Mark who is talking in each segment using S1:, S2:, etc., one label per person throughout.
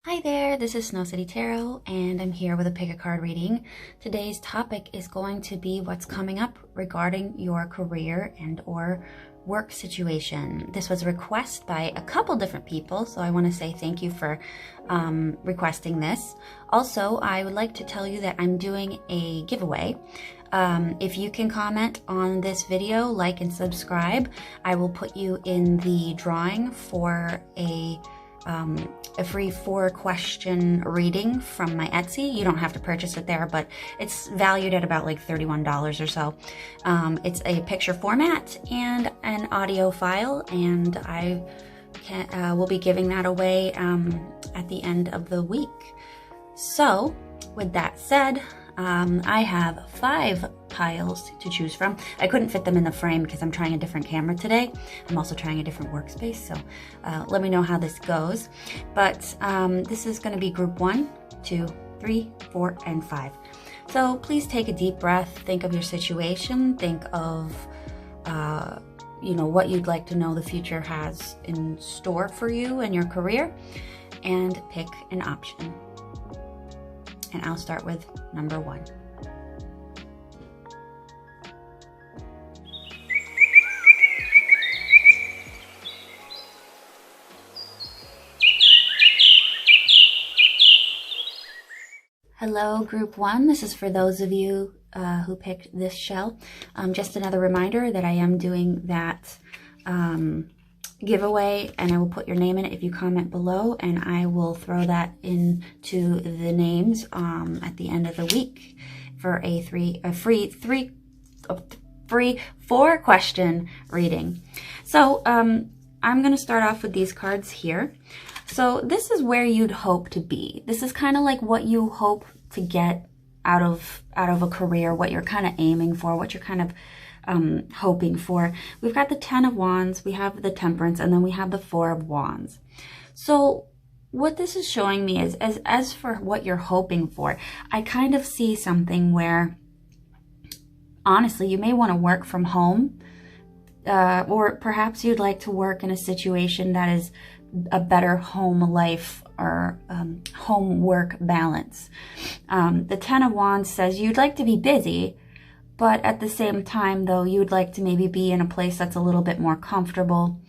S1: Hi there, this is Snow City Tarot, and I'm here with a pick a card reading. Today's topic is going to be what's coming up regarding your career and or work situation. This was a request by a couple different people, so I want to say thank you for requesting this. Also, I would like to tell you that I'm doing a giveaway. If you can comment on this video, like and subscribe, I will put you in the drawing for a free 4-question reading from my Etsy. You don't have to purchase it there, but it's valued at about like $31 or so. It's a picture format and an audio file, and I will be giving that away at the end of the week. So with that said, I have 5 piles to choose from. I couldn't fit them in the frame because I'm trying a different camera today. I'm also trying a different workspace, so let me know how this goes. But this is going to be group 1, 2, 3, 4, and 5. So please take a deep breath, think of your situation, think of what you'd like to know the future has in store for you and your career, and pick an option. And I'll start with number 1. Hello, group 1. This is for those of you who picked this shell. Just another reminder that I am doing that giveaway, and I will put your name in it if you comment below, and I will throw that into the names at the end of the week for a free 4-question reading. So I'm going to start off with these cards here. So this is where you'd hope to be. This is kind of like what you hope to get out of a career, what you're kind of aiming for, what you're kind of hoping for. We've got the 10 of Wands, we have the Temperance, and then we have the 4 of Wands. So what this is showing me is, as for what you're hoping for, I kind of see something where, honestly, you may want to work from home, or perhaps you'd like to work in a situation that is a better home life or home work balance. The 10 of Wands says you'd like to be busy, but at the same time, though, you'd like to maybe be in a place that's a little bit more comfortable,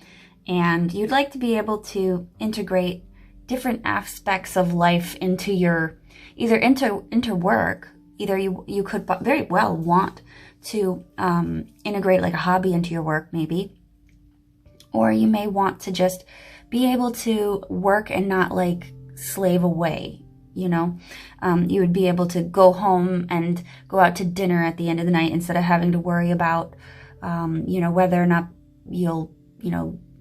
S1: and you'd like to be able to integrate different aspects of life into your, either into work. Either you could very well want to integrate like a hobby into your work, maybe, or you may want to just be able to work and not like slave away. You would be able to go home and go out to dinner at the end of the night instead of having to worry about, whether or not you'll,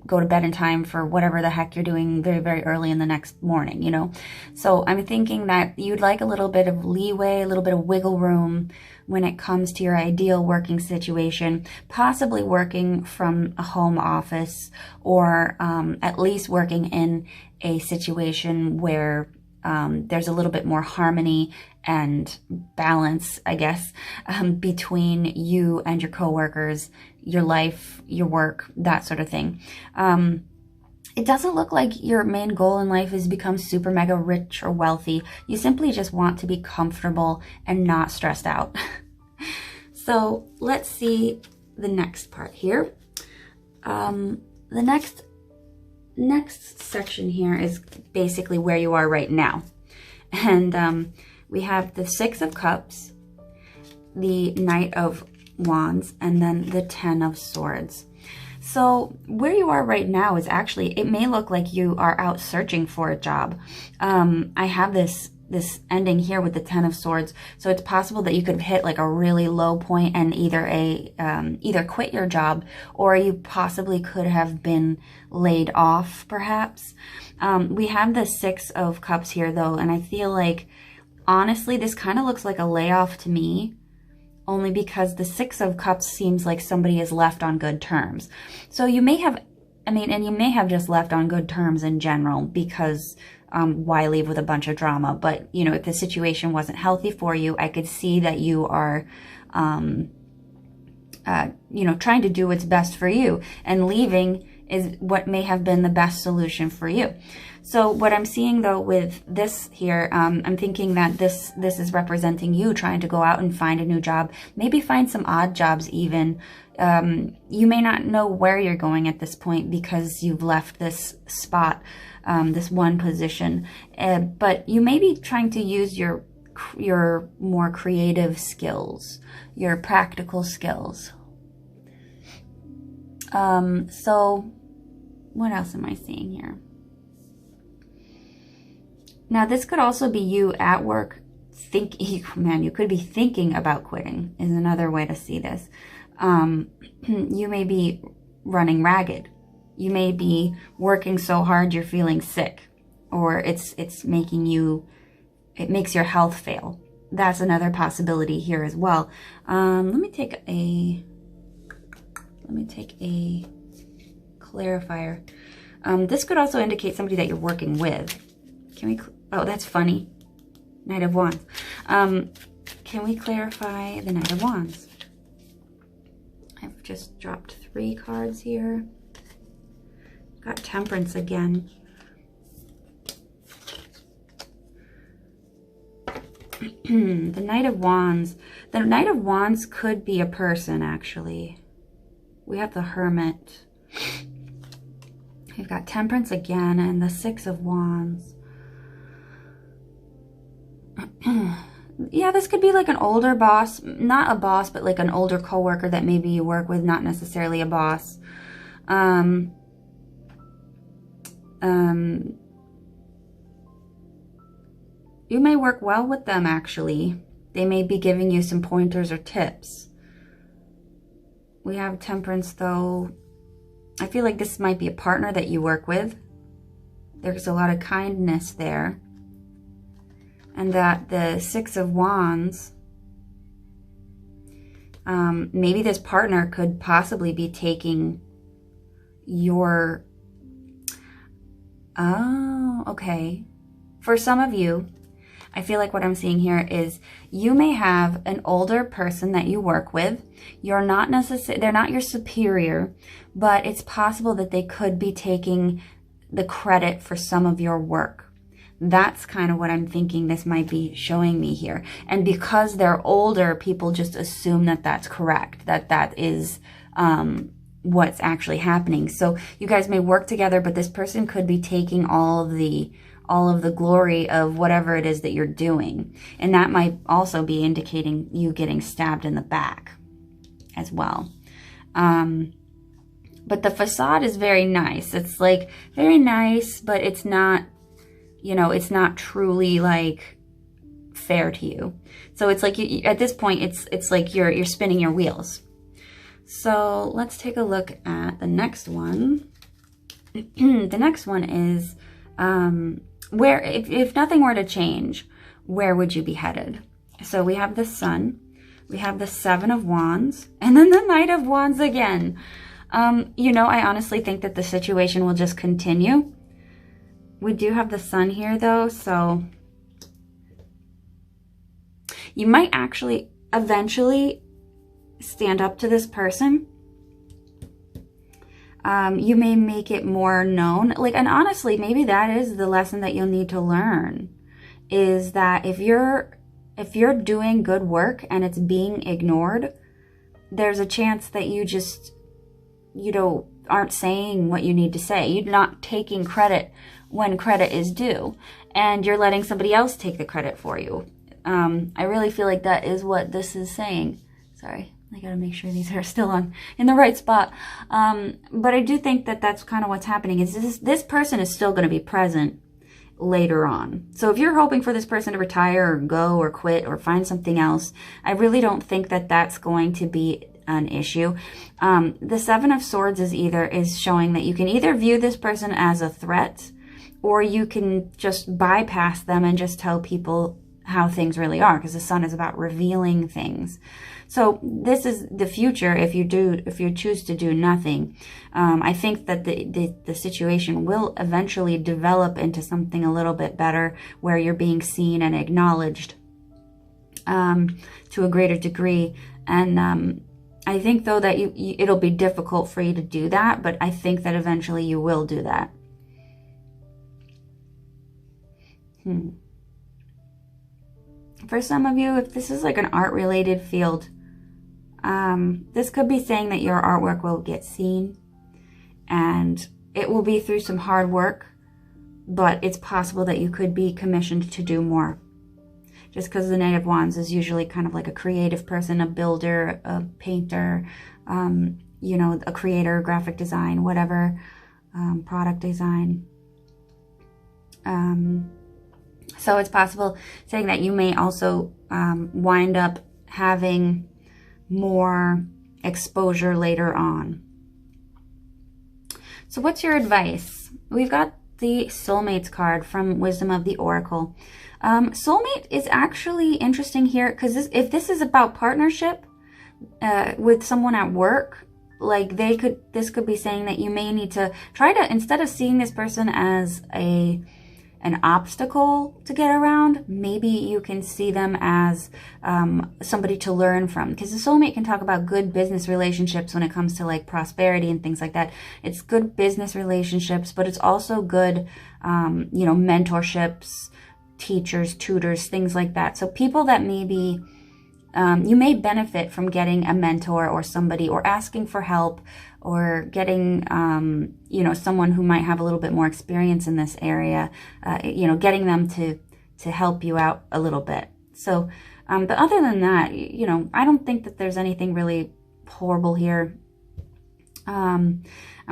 S1: go to bed in time for whatever the heck you're doing very, very early in the next morning, So I'm thinking that you'd like a little bit of leeway, a little bit of wiggle room when it comes to your ideal working situation, possibly working from a home office, or at least working in a situation where there's a little bit more harmony and balance, I guess, between you and your coworkers, your life, your work, that sort of thing. It doesn't look like your main goal in life is to become super mega rich or wealthy. You simply just want to be comfortable and not stressed out. So let's see the next part here. The next section here is basically where you are right now. And we have the 6 of Cups, the Knight of Wands, and then the 10 of Swords. So where you are right now is actually, it may look like you are out searching for a job. I have this ending here with the 10 of Swords, so it's possible that you could hit like a really low point and either quit your job, or you possibly could have been laid off, perhaps. We have the 6 of Cups here, though, and I feel like, honestly, this kind of looks like a layoff to me, only because the 6 of Cups seems like somebody is left on good terms. So you may have, and you may have just left on good terms in general, because why leave with a bunch of drama? But, if the situation wasn't healthy for you, I could see that you are, trying to do what's best for you. And leaving is what may have been the best solution for you. So what I'm seeing though with this here, I'm thinking that this is representing you trying to go out and find a new job, maybe find some odd jobs even. You may not know where you're going at this point because you've left this spot, this one position, but you may be trying to use your more creative skills, your practical skills. So what else am I seeing here? Now this could also be you at work man, you could be thinking about quitting is another way to see this. You may be running ragged. You may be working so hard you're feeling sick, or it makes your health fail. That's another possibility here as well. Let me take a clarifier. This could also indicate somebody that you're working with. Oh, that's funny. Knight of Wands. Can we clarify the Knight of Wands? I've just dropped 3 cards here. Got Temperance again. The Knight of Wands. The Knight of Wands could be a person, actually. We have the Hermit. We've got Temperance again and the 6 of Wands. Yeah, this could be like an older boss. Not a boss, but like an older coworker that maybe you work with, not necessarily a boss. You may work well with them, actually. They may be giving you some pointers or tips. We have Temperance, though. I feel like this might be a partner that you work with. There's a lot of kindness there. And that the 6 of Wands, maybe this partner could possibly be taking your... Oh, okay. For some of you, I feel like what I'm seeing here is you may have an older person that you work with. You're not necessarily, they're not your superior, but it's possible that they could be taking the credit for some of your work. That's kind of what I'm thinking this might be showing me here. And because they're older, people just assume that that's correct, that is what's actually happening. So you guys may work together, but this person could be taking all of the glory of whatever it is that you're doing. And that might also be indicating you getting stabbed in the back as well. But the facade is very nice. It's like very nice, but it's not, you know, it's not truly like fair to you. So it's like at this point, it's like you're spinning your wheels. So let's take a look at the next one. The next one is where, if nothing were to change, where would you be headed? So we have the Sun, we have the 7 of Wands, and then the Knight of Wands again. You know, I honestly think that the situation will just continue. We do have the Sun here though, so you might actually eventually stand up to this person. You may make it more known. Like, and honestly, maybe that is the lesson that you'll need to learn, is that if you're doing good work and it's being ignored, there's a chance that you just, you know, aren't saying what you need to say. You're not taking credit when credit is due, and you're letting somebody else take the credit for you. I really feel like that is what this is saying. Sorry, I gotta make sure these are still in the right spot. But I do think that that's kind of what's happening, is this person is still going to be present later on. So if you're hoping for this person to retire or go or quit or find something else, I really don't think that that's going to be an issue. The 7 of Swords is showing that you can either view this person as a threat, or you can just bypass them and just tell people how things really are, because the Sun is about revealing things. So this is the future if you choose to do nothing. I think that the situation will eventually develop into something a little bit better, where you're being seen and acknowledged to a greater degree. And I think though that it'll be difficult for you to do that, but I think that eventually you will do that. For some of you, if this is like an art related field, this could be saying that your artwork will get seen, and it will be through some hard work, but it's possible that you could be commissioned to do more. Just because the Knight of Wands is usually kind of like a creative person, a builder, a painter, you know, a creator, graphic design, whatever, product design. So it's possible saying that you may also wind up having more exposure later on. So what's your advice? We've got the Soulmates card from Wisdom of the Oracle. Soulmate is actually interesting here because if this is about partnership with someone at work, like this could be saying that you may need to try to, instead of seeing this person as an obstacle to get around, maybe you can see them as somebody to learn from, because the soulmate can talk about good business relationships when it comes to like prosperity and things like that. It's good business relationships, but it's also good, you know, mentorships, teachers, tutors, things like that. So people that maybe you may benefit from getting a mentor or somebody, or asking for help, or getting, you know, someone who might have a little bit more experience in this area, you know, getting them to help you out a little bit. So, but other than that, you know, I don't think that there's anything really horrible here.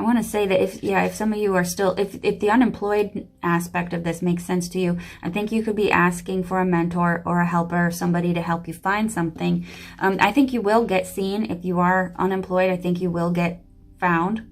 S1: I want to say that if some of you are still, if the unemployed aspect of this makes sense to you, I think you could be asking for a mentor or a helper, somebody to help you find something. I think you will get seen if you are unemployed. I think you will get found.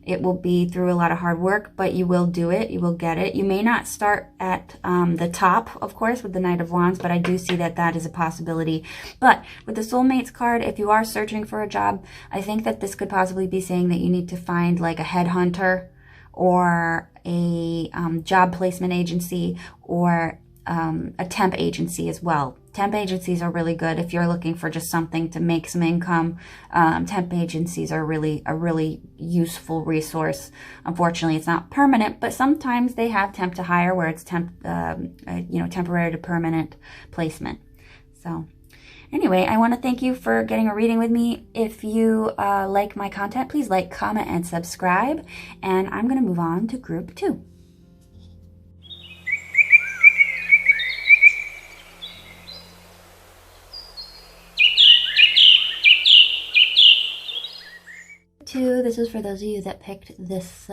S1: It will be through a lot of hard work, but you will do it. You will get it. You may not start at the top, of course, with the Knight of Wands, but I do see that that is a possibility. But with the Soulmates card, if you are searching for a job, I think that this could possibly be saying that you need to find like a headhunter or a job placement agency, or a temp agency as well. Temp agencies are really good if you're looking for just something to make some income. Temp agencies are a really useful resource. Unfortunately, it's not permanent, but sometimes they have temp to hire, where it's you know, temporary to permanent placement. So anyway, I want to thank you for getting a reading with me. If you like my content, please like, comment, and subscribe. And I'm going to move on to group 2. This is for those of you that picked this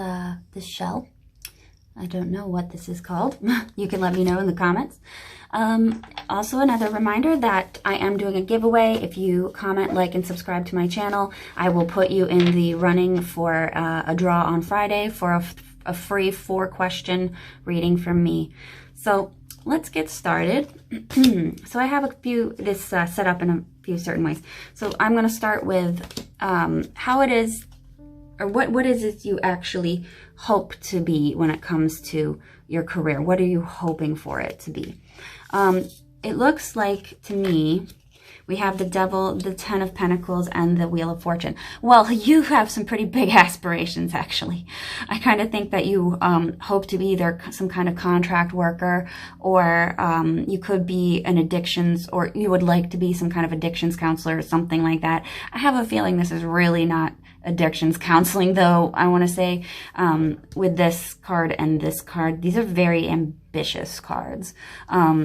S1: this shell. I don't know what this is called. You can let me know in the comments. Also, another reminder that I am doing a giveaway. If you comment, like, and subscribe to my channel, I will put you in the running for a draw on Friday for a free 4-question reading from me. So let's get started. So I have this set up in a few certain ways. So I'm going to start with how it is, or what is it you actually hope to be when it comes to your career? What are you hoping for it to be? It looks like, to me, we have the Devil, the 10 of Pentacles, and the Wheel of Fortune. Well, you have some pretty big aspirations, actually. I kind of think that you hope to be either some kind of contract worker, or you could be an addictions, or you would like to be some kind of addictions counselor or something like that. I have a feeling this is really not addictions counseling, though. I want to say with this card and this card, these are very ambitious cards.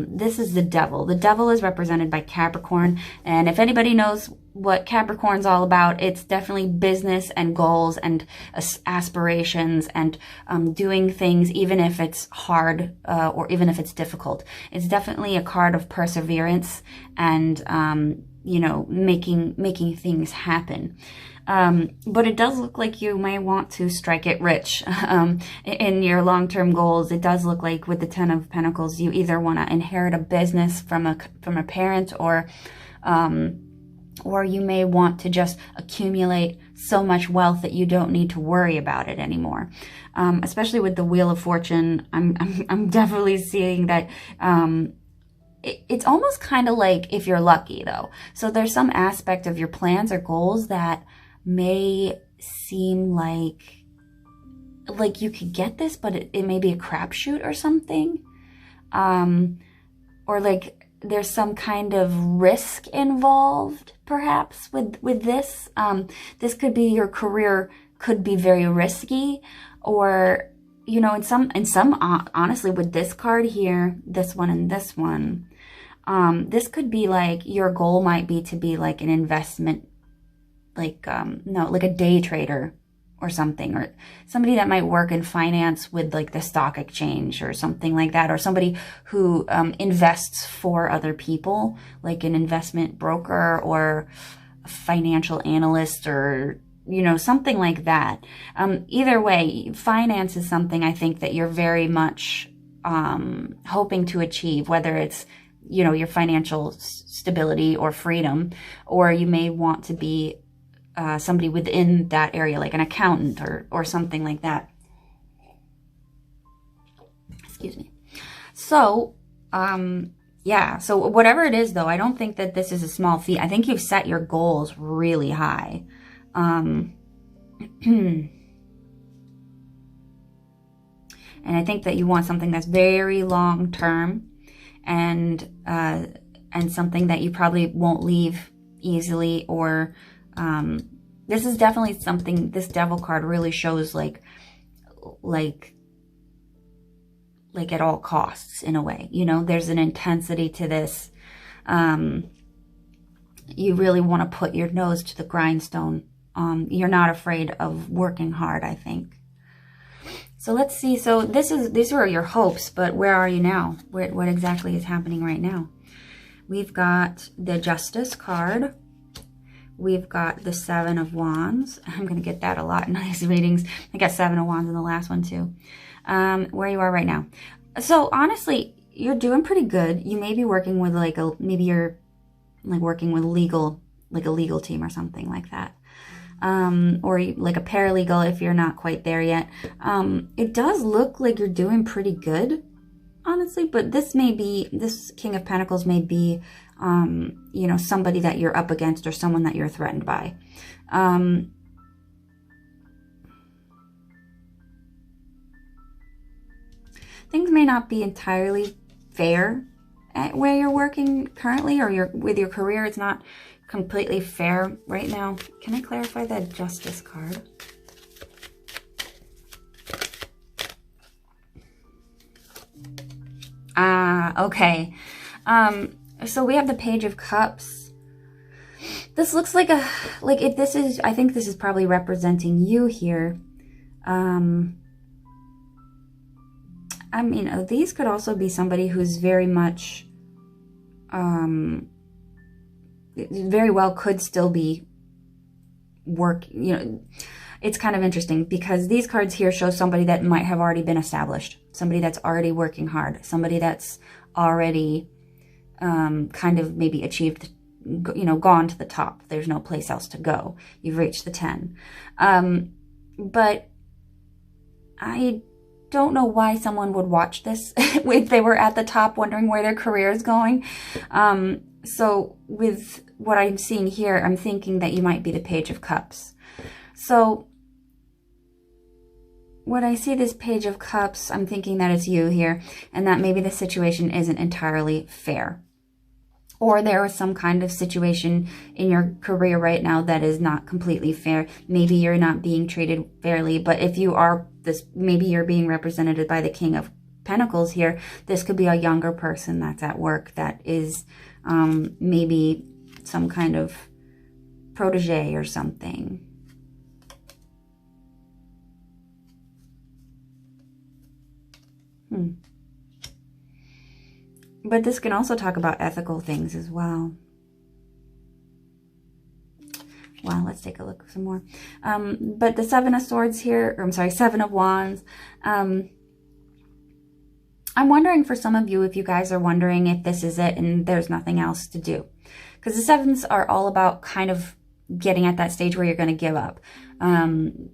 S1: This is the Devil. The Devil is represented by Capricorn, and if anybody knows what Capricorn's all about, it's definitely business and goals and aspirations, and doing things even if it's hard or even if it's difficult. It's definitely a card of perseverance and you know, making things happen. But it does look like you may want to strike it rich in your long-term goals. It does look like with the 10 of Pentacles, you either want to inherit a business from a parent, or you may want to just accumulate so much wealth that you don't need to worry about it anymore. Especially with the Wheel of Fortune, I'm definitely seeing that it's almost kind of like if you're lucky though. So there's some aspect of your plans or goals that may seem like you could get this, but it may be a crapshoot or something. Or like there's some kind of risk involved perhaps with this. This could be your career could be very risky, or, you know, in some, honestly, with this card here, this one and this one, this could be like your goal might be to be like an investment, like, like a day trader or something, or somebody that might work in finance with like the stock exchange or something like that, or somebody who invests for other people, like an investment broker or a financial analyst, or, you know, something like that. Either way, finance is something I think that you're very much hoping to achieve, whether it's, you know, your financial stability or freedom, or you may want to be somebody within that area, like an accountant or something like that. Excuse me. So, yeah, so whatever it is, though, I don't think that this is a small feat. I think you've set your goals really high. And I think that you want something that's very long term, and something that you probably won't leave easily, or this is definitely something, this Devil card really shows like at all costs in a way, you know, there's an intensity to this. You really want to put your nose to the grindstone. You're not afraid of working hard, I think. So let's see. So these were your hopes, but where are you now? What exactly is happening right now? We've got the Justice card. We've got the Seven of Wands. I'm going to get that a lot in these readings. I got Seven of Wands in the last one too. Where you are right now. So honestly, you're doing pretty good. You may be working with like maybe you're like working with like a legal team or something like that. Or like a paralegal if you're not quite there yet. It does look like you're doing pretty good, honestly, but this King of Pentacles may be, you know, somebody that you're up against or someone that you're threatened by. Things may not be entirely fair at where you're working currently, or with your career. It's not completely fair right now. Can I clarify that Justice card? Okay. So we have the Page of Cups. This looks like if this is, I think this is probably representing you here. I mean, these could also be somebody who's very much, very well could still be you know, it's kind of interesting because these cards here show somebody that might have already been established, somebody that's already working hard, somebody that's already kind of maybe achieved, you know, gone to the top. There's no place else to go. You've reached the 10. But I don't know why someone would watch this if they were at the top wondering where their career is going. So with what I'm seeing here, I'm thinking that you might be the Page of Cups. So when I see this Page of Cups, I'm thinking that it's you here, and that maybe the situation isn't entirely fair. Or there is some kind of situation in your career right now that is not completely fair. Maybe you're not being treated fairly, but if you are maybe you're being represented by the King of Pentacles here. This could be a younger person that's at work that is maybe some kind of protege or something. But this can also talk about ethical things as well. Wow, let's take a look some more. But the Seven of Swords here, or I'm sorry, Seven of Wands. I'm wondering for some of you, if you guys are wondering if this is it and there's nothing else to do. Because the sevens are all about kind of getting at that stage where you're going to give up.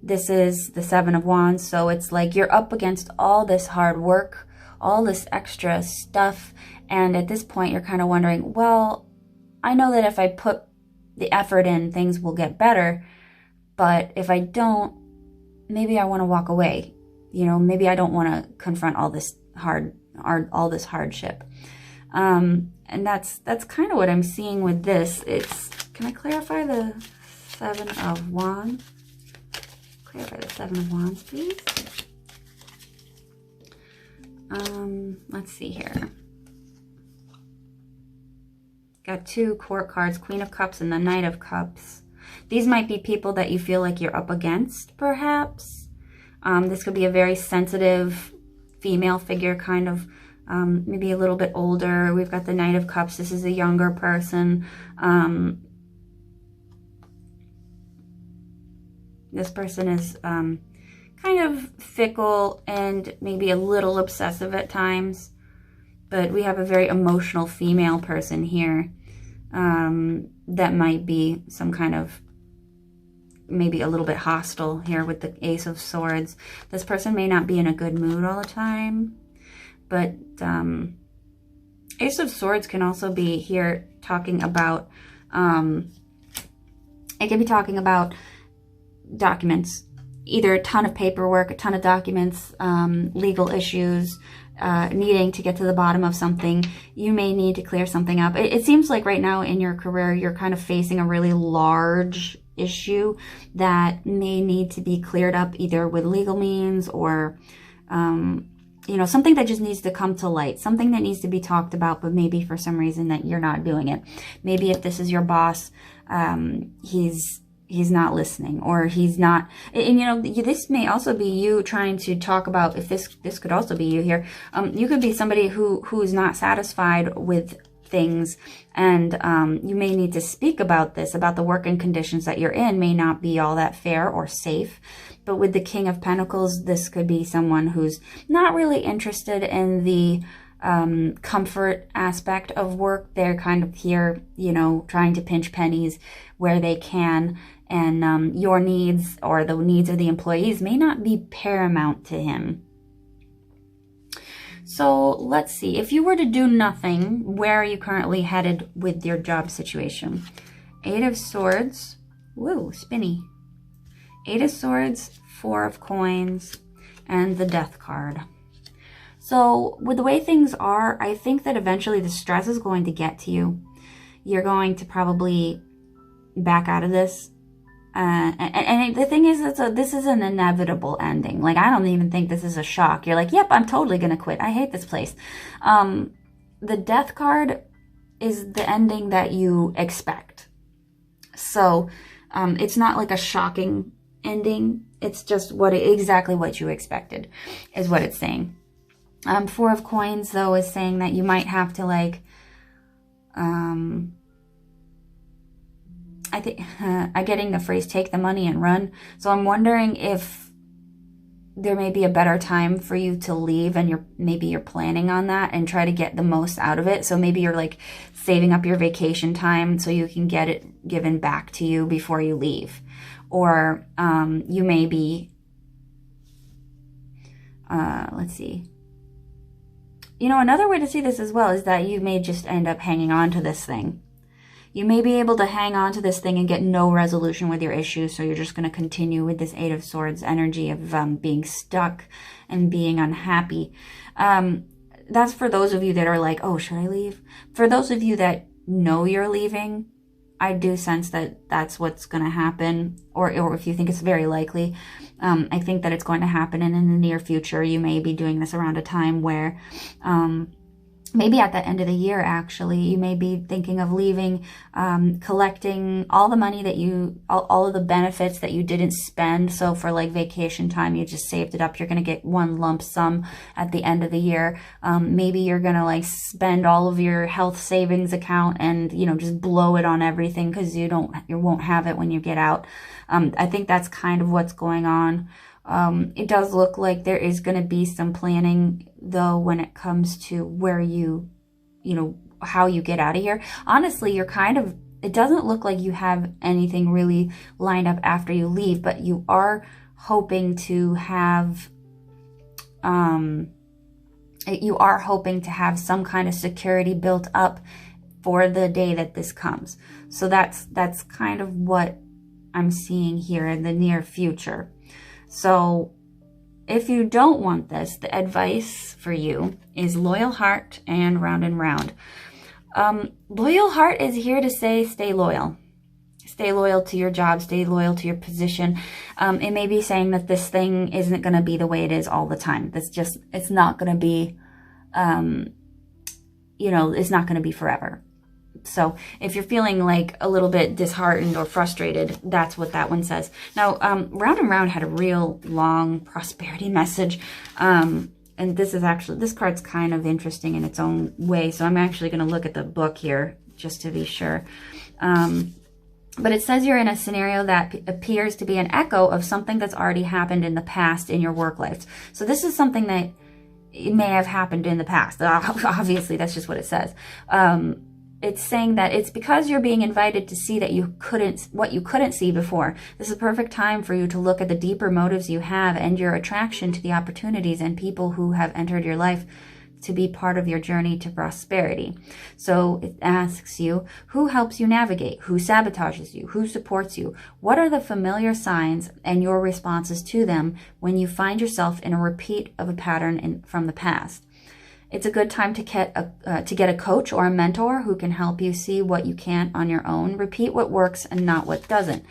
S1: This is the Seven of Wands, so it's like you're up against all this hard work, all this extra stuff. And at this point, you're kind of wondering, well, I know that if I put the effort in, things will get better. But if I don't, maybe I want to walk away. You know, maybe I don't want to confront all this hardship. And that's kind of what I'm seeing with this. Can I clarify the Seven of Wands? Clarify the Seven of Wands, please. Let's see here. Got 2 court cards, Queen of Cups and the Knight of Cups. These might be people that you feel like you're up against, perhaps. This could be a very sensitive female figure, kind of, maybe a little bit older. We've got the Knight of Cups. This is a younger person. This person is kind of fickle and maybe a little obsessive at times. But we have a very emotional female person here that might be some kind of, maybe a little bit hostile here with the Ace of Swords. This person may not be in a good mood all the time, but Ace of Swords can also be here talking about, it can be talking about documents, either a ton of paperwork, a ton of documents, legal issues, needing to get to the bottom of something. You may need to clear something up. It seems like right now in your career, you're kind of facing a really large issue that may need to be cleared up either with legal means or, you know, something that just needs to come to light, something that needs to be talked about, but maybe for some reason that you're not doing it. Maybe if this is your boss, he's not listening, or he's not, and you know, this may also be you trying to talk about, if this could also be you here. You could be somebody who's not satisfied with things, and you may need to speak about this, about the working conditions that you're in may not be all that fair or safe. But with the King of Pentacles, this could be someone who's not really interested in the comfort aspect of work. They're kind of here, you know, trying to pinch pennies where they can, and your needs or the needs of the employees may not be paramount to him. So let's see, if you were to do nothing, where are you currently headed with your job situation? 8 of Swords, woo, spinny. 8 of Swords, 4 of Coins, and the Death card. So with the way things are, I think that eventually the stress is going to get to you. You're going to probably back out of this. And the thing is, this is an inevitable ending. Like, I don't even think this is a shock. You're like, yep, I'm totally going to quit. I hate this place. The Death card is the ending that you expect. So it's not like a shocking ending. It's just exactly what you expected is what it's saying. 4 of Coins, though, is saying that you might have to, like, I think I'm getting the phrase, take the money and run. So I'm wondering if there may be a better time for you to leave, and maybe you're planning on that and try to get the most out of it. So maybe you're like saving up your vacation time so you can get it given back to you before you leave. Or you may be, let's see. You know, another way to see this as well is that you may just end up hanging on to this thing. You may be able to hang on to this thing and get no resolution with your issues, so you're just going to continue with this 8 of Swords energy of being stuck and being unhappy. That's for those of you that are like, oh, should I leave? For those of you that know you're leaving, I do sense that that's what's going to happen, or if you think it's very likely, I think that it's going to happen, and in the near future, you may be doing this around a time where, maybe at the end of the year, actually, you may be thinking of leaving, collecting all the money that all of the benefits that you didn't spend. So for like vacation time, you just saved it up. You're going to get one lump sum at the end of the year. Maybe you're going to like spend all of your health savings account and, you know, just blow it on everything because you won't have it when you get out. I think that's kind of what's going on. It does look like there is going to be some planning, though, when it comes to where you know, how you get out of here. Honestly, you're kind of, it doesn't look like you have anything really lined up after you leave, but you are hoping to have You are hoping to have some kind of security built up for the day that this comes. So that's kind of what I'm seeing here in the near future. So if you don't want this, the advice for you is loyal heart and round and round. Loyal heart is here to say stay loyal. Stay loyal to your job, stay loyal to your position. It may be saying that this thing isn't going to be the way it is all the time. It's not going to be, it's not going to be forever. So if you're feeling like a little bit disheartened or frustrated, that's what that one says. Now, Round and Round had a real long prosperity message. And this card's kind of interesting in its own way. So I'm actually going to look at the book here just to be sure. But it says you're in a scenario that appears to be an echo of something that's already happened in the past in your work life. So this is something that it may have happened in the past. Obviously, that's just what it says. It's saying that it's because you're being invited to see that what you couldn't see before. This is a perfect time for you to look at the deeper motives you have and your attraction to the opportunities and people who have entered your life to be part of your journey to prosperity. So it asks you, who helps you navigate? Who sabotages you? Who supports you? What are the familiar signs and your responses to them when you find yourself in a repeat of a pattern from the past? It's a good time to get a coach or a mentor who can help you see what you can't on your own, repeat what works and not what doesn't.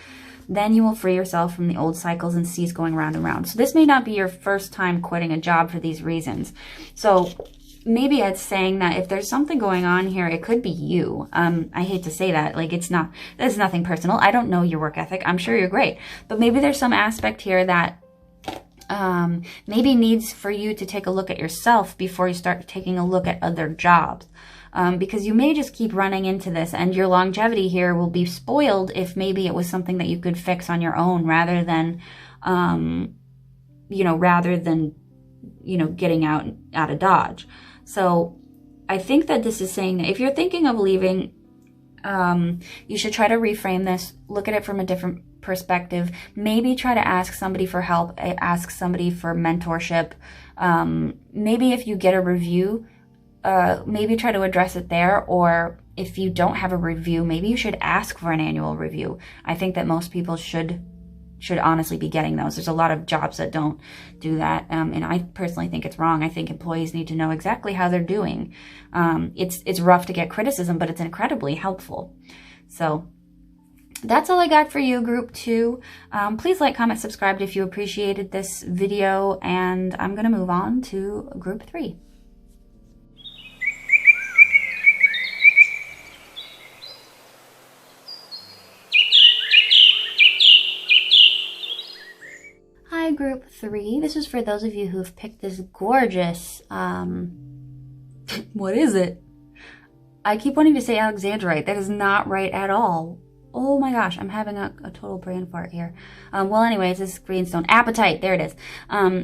S1: Then you will free yourself from the old cycles and cease going round and round. So this may not be your first time quitting a job for these reasons. So maybe it's saying that if there's something going on here, it could be you. I hate to say that. Like, there's nothing personal. I don't know your work ethic. I'm sure you're great. But maybe there's some aspect here that maybe needs for you to take a look at yourself before you start taking a look at other jobs. Because you may just keep running into this, and your longevity here will be spoiled if maybe it was something that you could fix on your own rather than getting out of Dodge. So I think that this is saying that if you're thinking of leaving, you should try to reframe this, look at it from a different perspective, maybe try to ask somebody for help, ask somebody for mentorship. Maybe if you get a review, maybe try to address it there, or if you don't have a review, maybe you should ask for an annual review. I think that most people should honestly be getting those. There's a lot of jobs that don't do that, and I personally think it's wrong. I think employees need to know exactly how they're doing. It's rough to get criticism, but it's incredibly helpful. So that's all I got for you, Group 2. Please like, comment, subscribe if you appreciated this video, and I'm going to move on to Group 3. Hi, Group 3. This is for those of you who have picked this gorgeous, what is it? I keep wanting to say Alexandrite. That is not right at all. Oh my gosh, I'm having a total brain fart here. Well, anyways, this is greenstone. Apatite, there it is.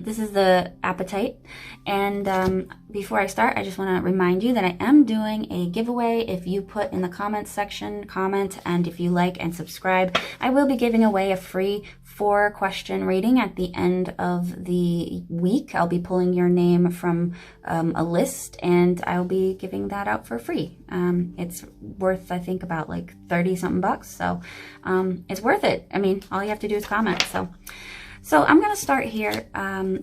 S1: This is the apatite. And before I start, I just want to remind you that I am doing a giveaway. If you put in the comments section, comment, and if you like and subscribe, I will be giving away a free 4-question reading at the end of the week. I'll be pulling your name from a list, and I'll be giving that out for free. It's worth, I think, about like 30-something bucks. So it's worth it. I mean, all you have to do is comment. So I'm going to start here.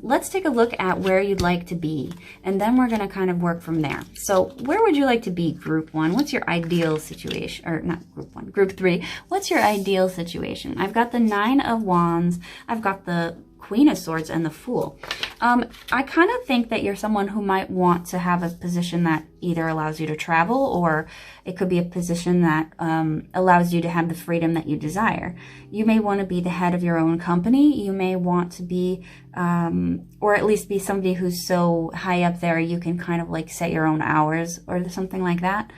S1: Let's take a look at where you'd like to be, and then we're going to kind of work from there. So where would you like to be, Group 1? What's your ideal situation? Or not Group 1, Group 3. What's your ideal situation? I've got the 9 of Wands. I've got the Queen of Swords and the Fool. I kind of think that you're someone who might want to have a position that either allows you to travel, or it could be a position that allows you to have the freedom that you desire. You may want to be the head of your own company. You may want to be, or at least be somebody who's so high up there you can kind of like set your own hours or something like that.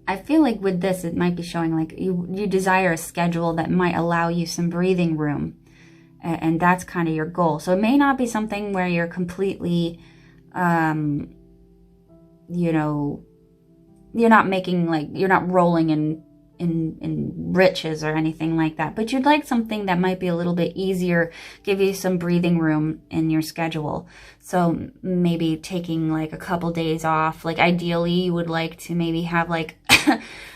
S1: I feel like with this, it might be showing like you desire a schedule that might allow you some breathing room. And that's kind of your goal. So it may not be something where you're completely, you're not making like, you're not rolling in in riches or anything like that, but you'd like something that might be a little bit easier, give you some breathing room in your schedule. So maybe taking like a couple days off. Like ideally you would like to maybe have like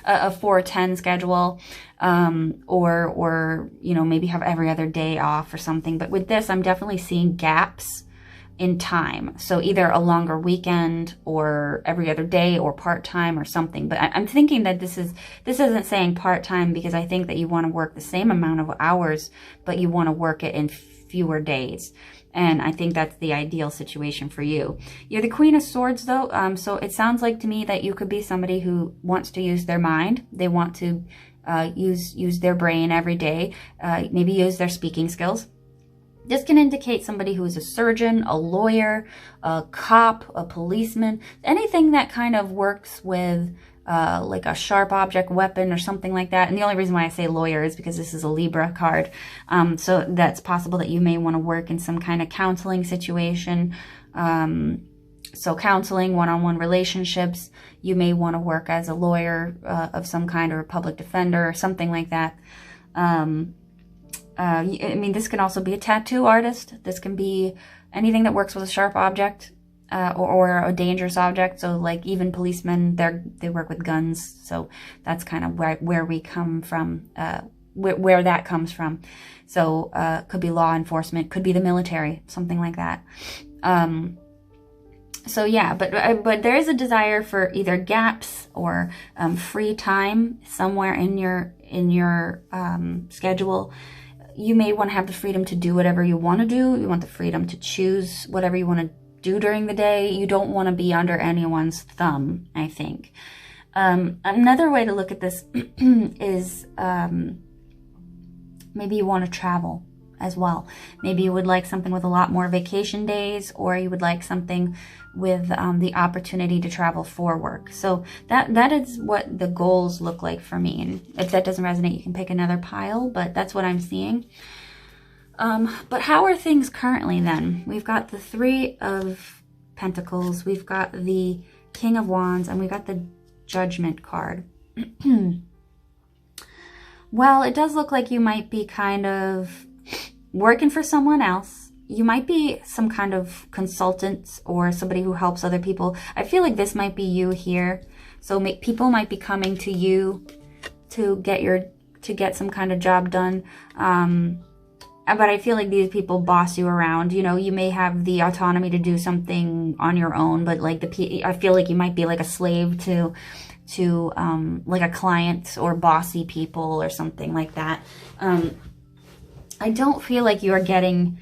S1: a 4-10 schedule, or you know, maybe have every other day off or something. But with this, I'm definitely seeing gaps in time. So either a longer weekend or every other day or part-time or something. But I'm thinking that this isn't saying part-time, because I think that you want to work the same amount of hours, but you want to work it in fewer days. And I think that's the ideal situation for you. You're the Queen of Swords though. So it sounds like to me that you could be somebody who wants to use their mind. They want to use their brain every day, maybe use their speaking skills. This can indicate somebody who is a surgeon, a lawyer, a cop, a policeman, anything that kind of works with like a sharp object weapon or something like that. And the only reason why I say lawyer is because this is a Libra card. So that's possible that you may want to work in some kind of counseling situation. So counseling, one-on-one relationships, you may want to work as a lawyer of some kind, or a public defender or something like that. I mean, this can also be a tattoo artist. This can be anything that works with a sharp object or a dangerous object. So like even policemen, they work with guns. So that's kind of where we come from, where that comes from. So could be law enforcement, could be the military, something like that. So yeah, but there is a desire for either gaps or free time somewhere in your schedule. You may want to have the freedom to do whatever you want to do. You want the freedom to choose whatever you want to do during the day. You don't want to be under anyone's thumb, I think. Another way to look at this is maybe you want to travel as well. Maybe you would like something with a lot more vacation days, or you would like something with the opportunity to travel for work. So that is what the goals look like for me. And if that doesn't resonate, you can pick another pile, but that's what I'm seeing. But how are things currently then? We've got the Three of Pentacles, we've got the King of Wands, and we've got the Judgment card. Well, it does look like you might be kind of working for someone else. You might be some kind of consultant or somebody who helps other people. I feel like this might be you here. So people might be coming to you to get some kind of job done. But I feel like these people boss you around. You know, you may have the autonomy to do something on your own, but like I feel like you might be like a slave to like a client or bossy people or something like that. I don't feel like you're getting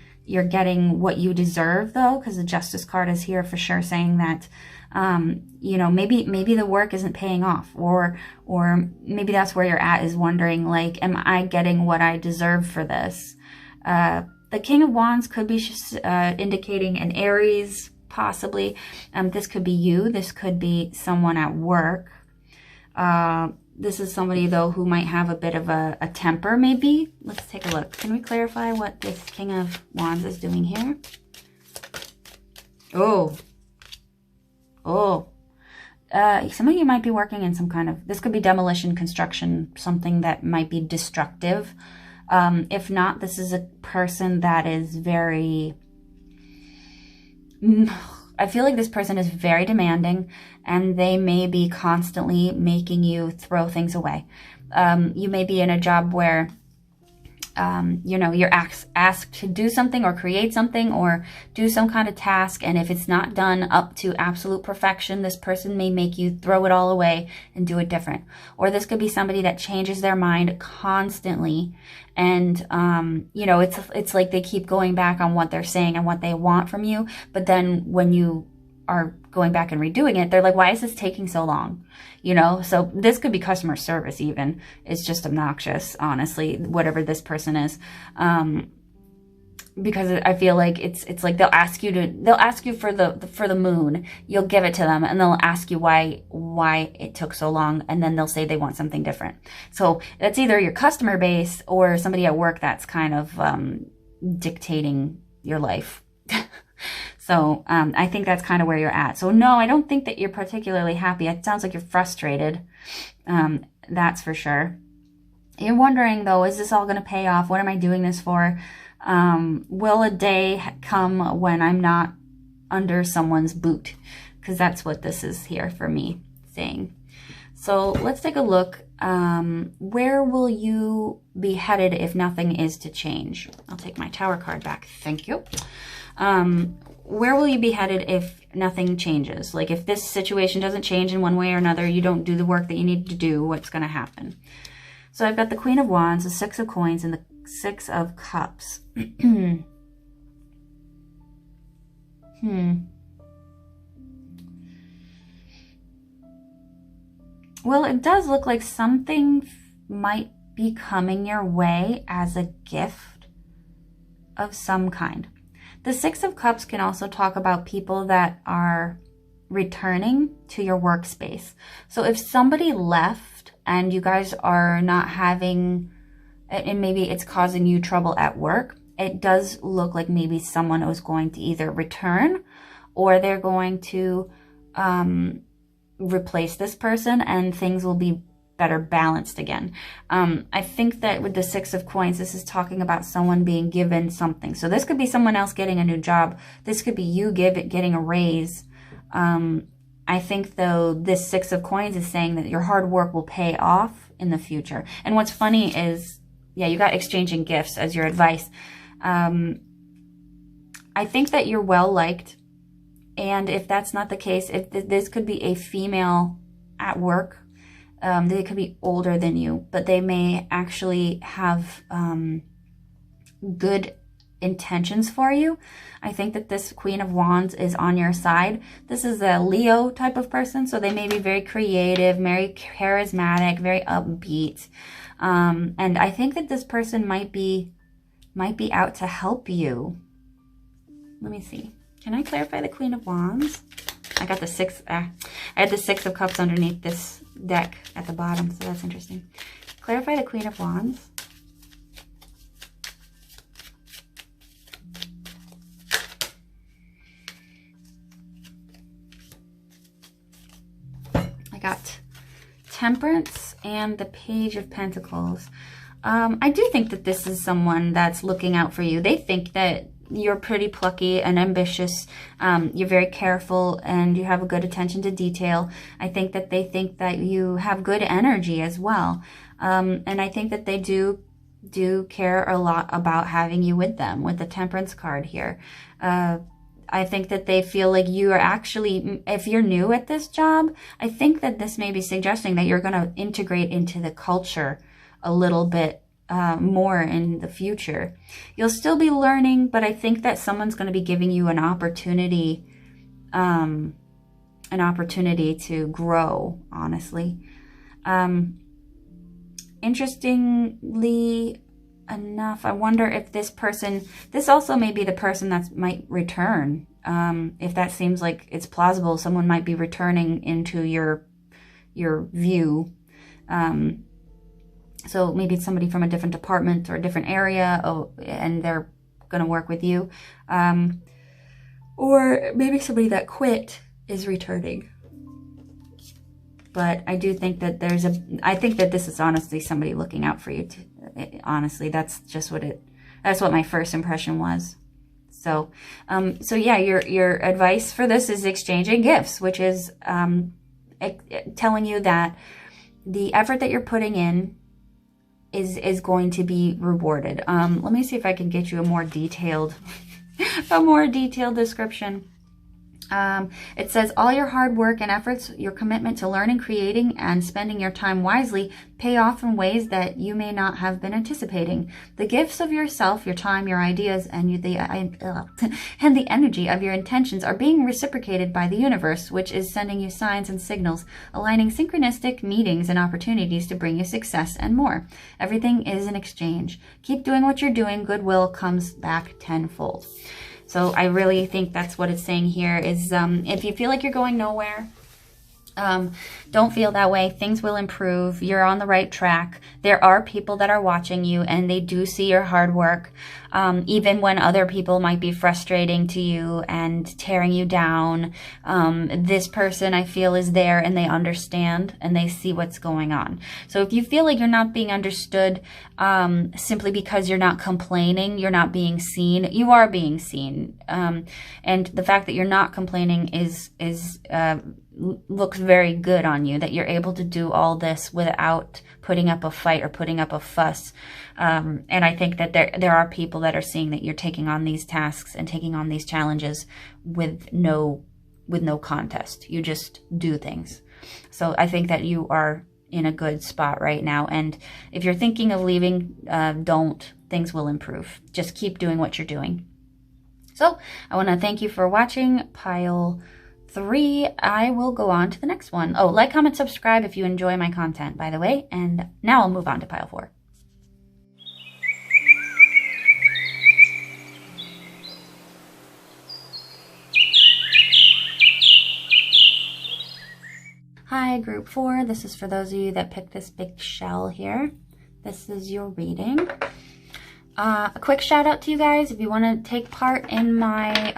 S1: what you deserve though, because the Justice card is here for sure, saying that you know, maybe the work isn't paying off, or maybe that's where you're at, is wondering like, am I getting what I deserve for this? The King of Wands could be indicating an Aries, possibly. This could be you. This could be someone at work. This is somebody, though, who might have a bit of a temper, maybe. Let's take a look. Can we clarify what this King of Wands is doing here? Oh. Some of you might be working in some kind of... This could be demolition, construction, something that might be destructive. If not, this is a person that is very... I feel like this person is very demanding, and they may be constantly making you throw things away. You may be in a job where, you know, you're asked to do something or create something or do some kind of task, and if it's not done up to absolute perfection, this person may make you throw it all away and do it different. Or this could be somebody that changes their mind constantly, and you know, it's like they keep going back on what they're saying and what they want from you, but then when you are going back and redoing it, they're like, why is this taking so long? You know, so this could be customer service even. It's just obnoxious, honestly, whatever this person is. Because I feel like it's like they'll ask you for the moon, you'll give it to them, and they'll ask you why it took so long, and then they'll say they want something different. So that's either your customer base or somebody at work that's kind of dictating your life. So I think that's kind of where you're at. So no, I don't think that you're particularly happy. It sounds like you're frustrated. That's for sure. You're wondering, though, is this all going to pay off? What am I doing this for? Will a day come when I'm not under someone's boot? Because that's what this is here for me saying. So let's take a look. Where will you be headed if nothing is to change? I'll take my Tower card back. Thank you. Where will you be headed if nothing changes? Like if this situation doesn't change in one way or another, you don't do the work that you need to do, what's going to happen? So I've got the Queen of Wands, the Six of Coins, and the Six of Cups. Well, it does look like something might be coming your way as a gift of some kind. The Six of Cups can also talk about people that are returning to your workspace. So if somebody left and you guys are not having, and maybe it's causing you trouble at work, it does look like maybe someone was going to either return or they're going to replace this person and things will be better balanced again. I think that with the Six of Coins, this is talking about someone being given something. So this could be someone else getting a new job. This could be you getting a raise. I think, though, this Six of Coins is saying that your hard work will pay off in the future. And what's funny is, yeah, you got exchanging gifts as your advice. I think that you're well-liked. And if that's not the case, if this could be a female at work, they could be older than you, but they may actually have good intentions for you. I think that this Queen of Wands is on your side. This is a Leo type of person, so they may be very creative, very charismatic, very upbeat. And I think that this person might be out to help you. Let me see. Can I clarify the Queen of Wands? I got the six. I had the Six of Cups underneath this deck at the bottom, so that's interesting. Clarify the Queen of Wands. I got Temperance and the Page of Pentacles. I do think that this is someone that's looking out for you. They think that you're pretty plucky and ambitious. You're very careful and you have a good attention to detail. I think that they think that you have good energy as well. And I think that they do care a lot about having you with them, with the Temperance card here. I think that they feel like you are actually, if you're new at this job, I think that this may be suggesting that you're going to integrate into the culture a little bit more in the future. You'll still be learning, but I think that someone's going to be giving you an opportunity to grow, honestly. Interestingly enough, I wonder if this also may be the person that might return. If that seems like it's plausible, someone might be returning into your view. So maybe it's somebody from a different department or a different area, and they're going to work with you. Or maybe somebody that quit is returning. But I do think that I think that this is honestly somebody looking out for you. Honestly, that's just that's what my first impression was. So yeah, your advice for this is exchanging gifts, which is telling you that the effort that you're putting in is going to be rewarded. Let me see if I can get you a more detailed description. It says, all your hard work and efforts, your commitment to learning, creating, and spending your time wisely pay off in ways that you may not have been anticipating. The gifts of yourself, your time, your ideas, and the energy of your intentions are being reciprocated by the universe, which is sending you signs and signals, aligning synchronistic meetings and opportunities to bring you success and more. Everything is an exchange. Keep doing what you're doing. Goodwill comes back tenfold. So I really think that's what it's saying here is if you feel like you're going nowhere, Don't feel that way. Things will improve. You're on the right track. There are people that are watching you and they do see your hard work. Even when other people might be frustrating to you and tearing you down, this person I feel is there and they understand and they see what's going on. So if you feel like you're not being understood, simply because you're not complaining, you're not being seen, you are being seen. And the fact that you're not complaining looks very good on you, that you're able to do all this without putting up a fight or putting up a fuss. And I think that there are people that are seeing that you're taking on these tasks and taking on these challenges with no contest. You just do things. So I think that you are in a good spot right now. And if you're thinking of leaving, don't. Things will improve. Just keep doing what you're doing. So I want to thank you for watching pile 3. I will go on to the next one. Oh, like, comment, subscribe if you enjoy my content, by the way. And now I'll move on to pile 4. Hi, group 4. This is for those of you that picked this big shell here. This is your reading. A quick shout out to you guys. If you want to take part in my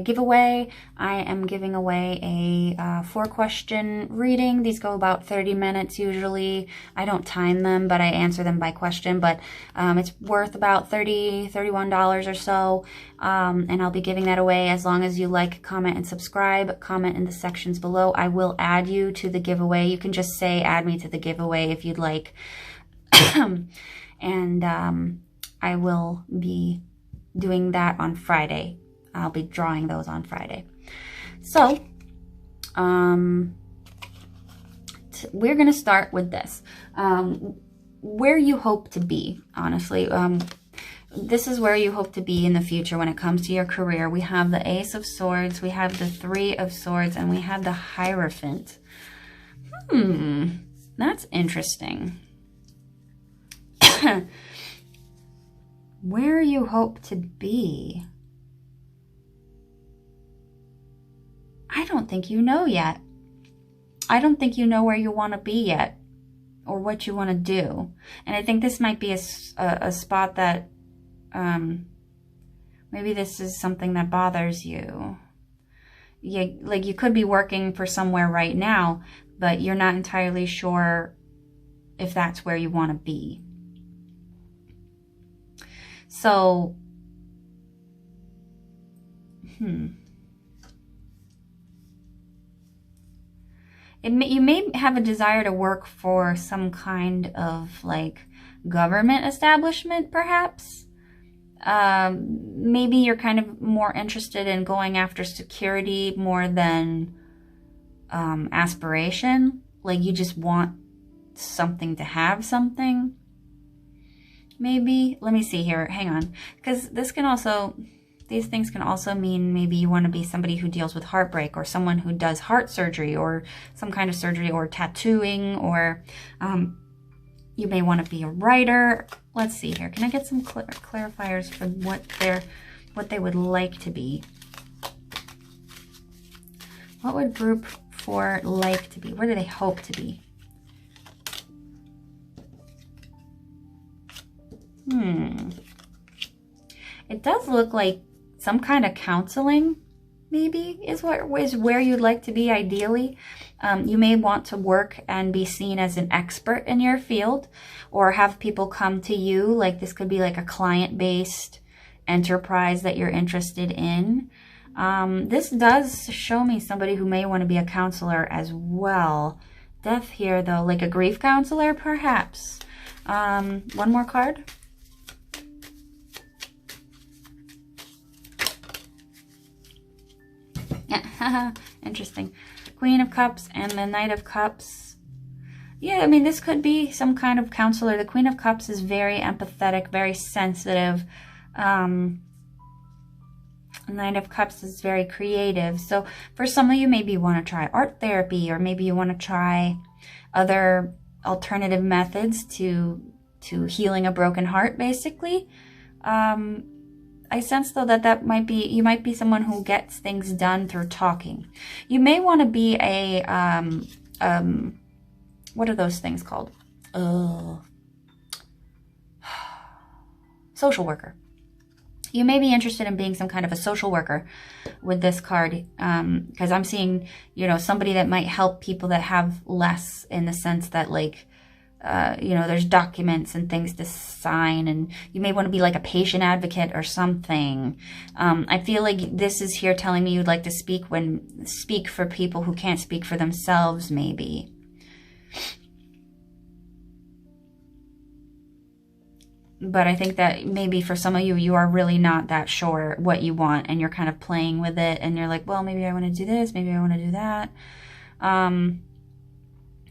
S1: giveaway, I am giving away a 4-question reading. These go about 30 minutes usually. I don't time them, but I answer them by question. But it's worth about $31 or so. And I'll be giving that away as long as you like, comment, and subscribe. Comment in the sections below. I will add you to the giveaway. You can just say add me to the giveaway if you'd like. And I will be doing that on Friday. I'll be drawing those on Friday. So, we're going to start with this. Where you hope to be, honestly. This is where you hope to be in the future when it comes to your career. We have the Ace of Swords, we have the 3 of Swords, and we have the Hierophant. That's interesting. Where you hope to be. I don't think you know yet. I don't think you know where you want to be yet or what you want to do. And I think this might be a spot that maybe this is something that bothers you. Like you could be working for somewhere right now, but you're not entirely sure if that's where you want to be. So, you may have a desire to work for some kind of like government establishment, perhaps. Maybe you're kind of more interested in going after security more than aspiration. Like you just want something to have something. Maybe. Let me see here. Hang on. Because this can also, these things can also mean maybe you want to be somebody who deals with heartbreak or someone who does heart surgery or some kind of surgery or tattooing, or you may want to be a writer. Let's see here. Can I get some clarifiers for what they would like to be? What would group 4 like to be? What do they hope to be? It does look like some kind of counseling, maybe, is where you'd like to be ideally. You may want to work and be seen as an expert in your field, or have people come to you. Like this could be like a client-based enterprise that you're interested in. This does show me somebody who may want to be a counselor as well. Death here, though, like a grief counselor, perhaps. One more card. Interesting. Queen of Cups and the Knight of Cups. Yeah, I mean, this could be some kind of counselor. The Queen of Cups is very empathetic, very sensitive. The Knight of Cups is very creative. So for some of you, maybe you want to try art therapy, or maybe you want to try other alternative methods to healing a broken heart, basically. I sense though that might be, you might be someone who gets things done through talking. You may want to be a, what are those things called? Social worker. You may be interested in being some kind of a social worker with this card, because I'm seeing, you know, somebody that might help people that have less, in the sense that, like, you know, there's documents and things to sign, and you may want to be like a patient advocate or something. I feel like this is here telling me you'd like to speak for people who can't speak for themselves, maybe. But I think that maybe for some of you, you are really not that sure what you want, and you're kind of playing with it, and you're like, well, maybe I want to do this, maybe I want to do that.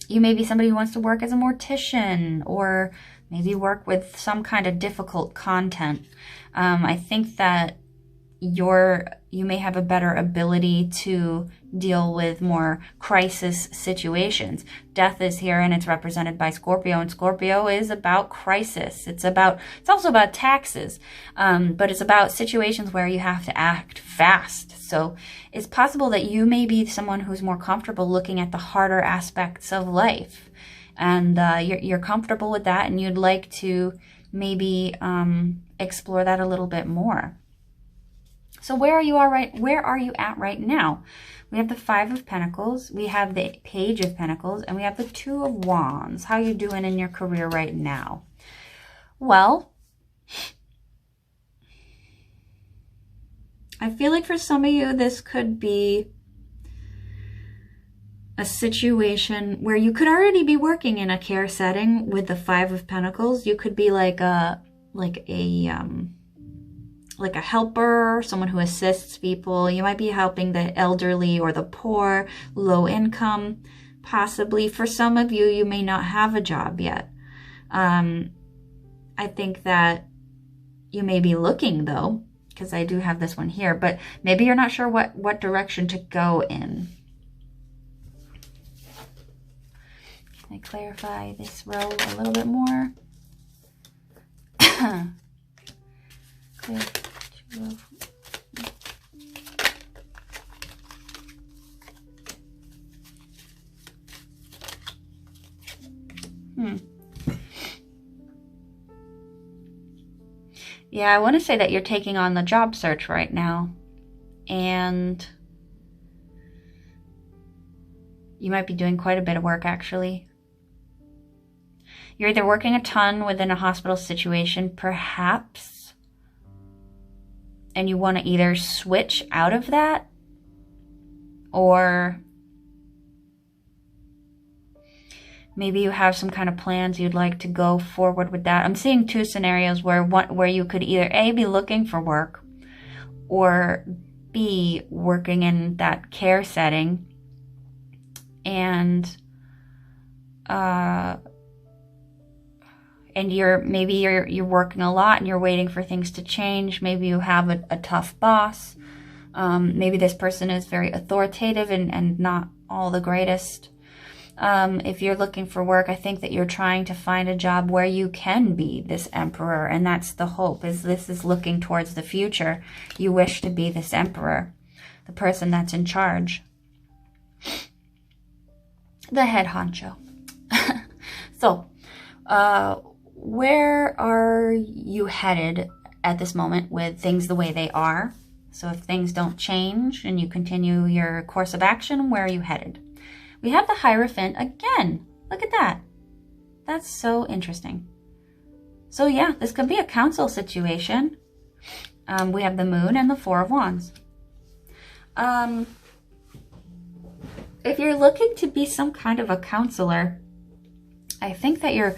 S1: You may be somebody who wants to work as a mortician, or maybe work with some kind of difficult content. I think that you may have a better ability to deal with more crisis situations. Death is here, and it's represented by Scorpio, and Scorpio is about crisis. It's also about taxes, but it's about situations where you have to act fast. So it's possible that you may be someone who's more comfortable looking at the harder aspects of life, and you're comfortable with that, and you'd like to maybe explore that a little bit more. So where are you at right now? We have the Five of Pentacles, we have the Page of Pentacles, and we have the Two of Wands. How are you doing in your career right now? Well, I feel like for some of you, this could be a situation where you could already be working in a care setting with the Five of Pentacles. You could be like a helper, someone who assists people. You might be helping the elderly or the poor, low income, possibly. For some of you, you may not have a job yet. I think that you may be looking, though, because I do have this one here, but maybe you're not sure what direction to go in. Can I clarify this row a little bit more? Clear. Yeah, I want to say that you're taking on the job search right now, and you might be doing quite a bit of work, actually. You're either working a ton within a hospital situation, perhaps, and you want to either switch out of that, or maybe you have some kind of plans you'd like to go forward with that. I'm seeing two scenarios where you could either A, be looking for work, or B, working in that care setting, and you're working a lot and you're waiting for things to change. Maybe you have a tough boss. Maybe this person is very authoritative and not all the greatest. If you're looking for work, I think that you're trying to find a job where you can be this emperor, and that's the hope. This is looking towards the future. You wish to be this emperor, the person that's in charge, the head honcho. So, where are you headed at this moment with things the way they are? So if things don't change and you continue your course of action, where are you headed? We have the Hierophant again. Look at that. That's so interesting. So yeah, this could be a counsel situation. We have the Moon and the Four of Wands. If you're looking to be some kind of a counselor, I think that you're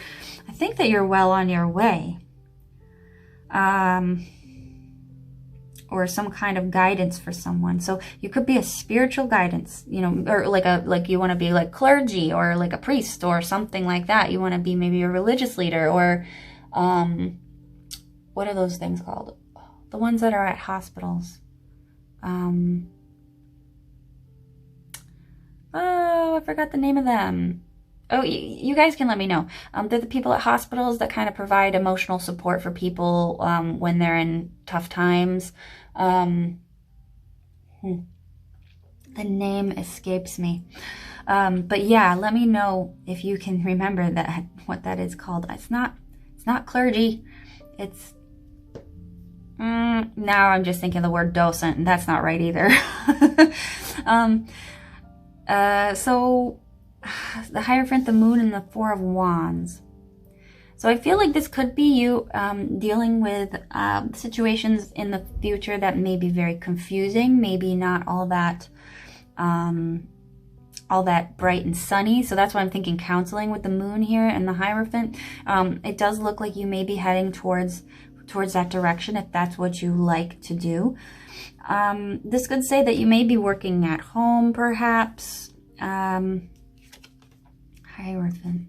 S1: well on your way. Or some kind of guidance for someone. So you could be a spiritual guidance, you know, or like you want to be like clergy or like a priest or something like that. You want to be maybe a religious leader, or what are those things called? The ones that are at hospitals. Oh, I forgot the name of them. Oh, you guys can let me know. They're the people at hospitals that kind of provide emotional support for people when they're in tough times. The name escapes me. But yeah, let me know if you can remember that, what that is called. It's not clergy. It's, now I'm just thinking the word docent, and that's not right either. So the Hierophant, the Moon, and the Four of Wands. So I feel like this could be you dealing with situations in the future that may be very confusing, maybe not all that bright and sunny. So that's why I'm thinking counseling with the Moon here and the Hierophant. It does look like you may be heading towards that direction if that's what you like to do. This could say that you may be working at home, perhaps. Hierophant.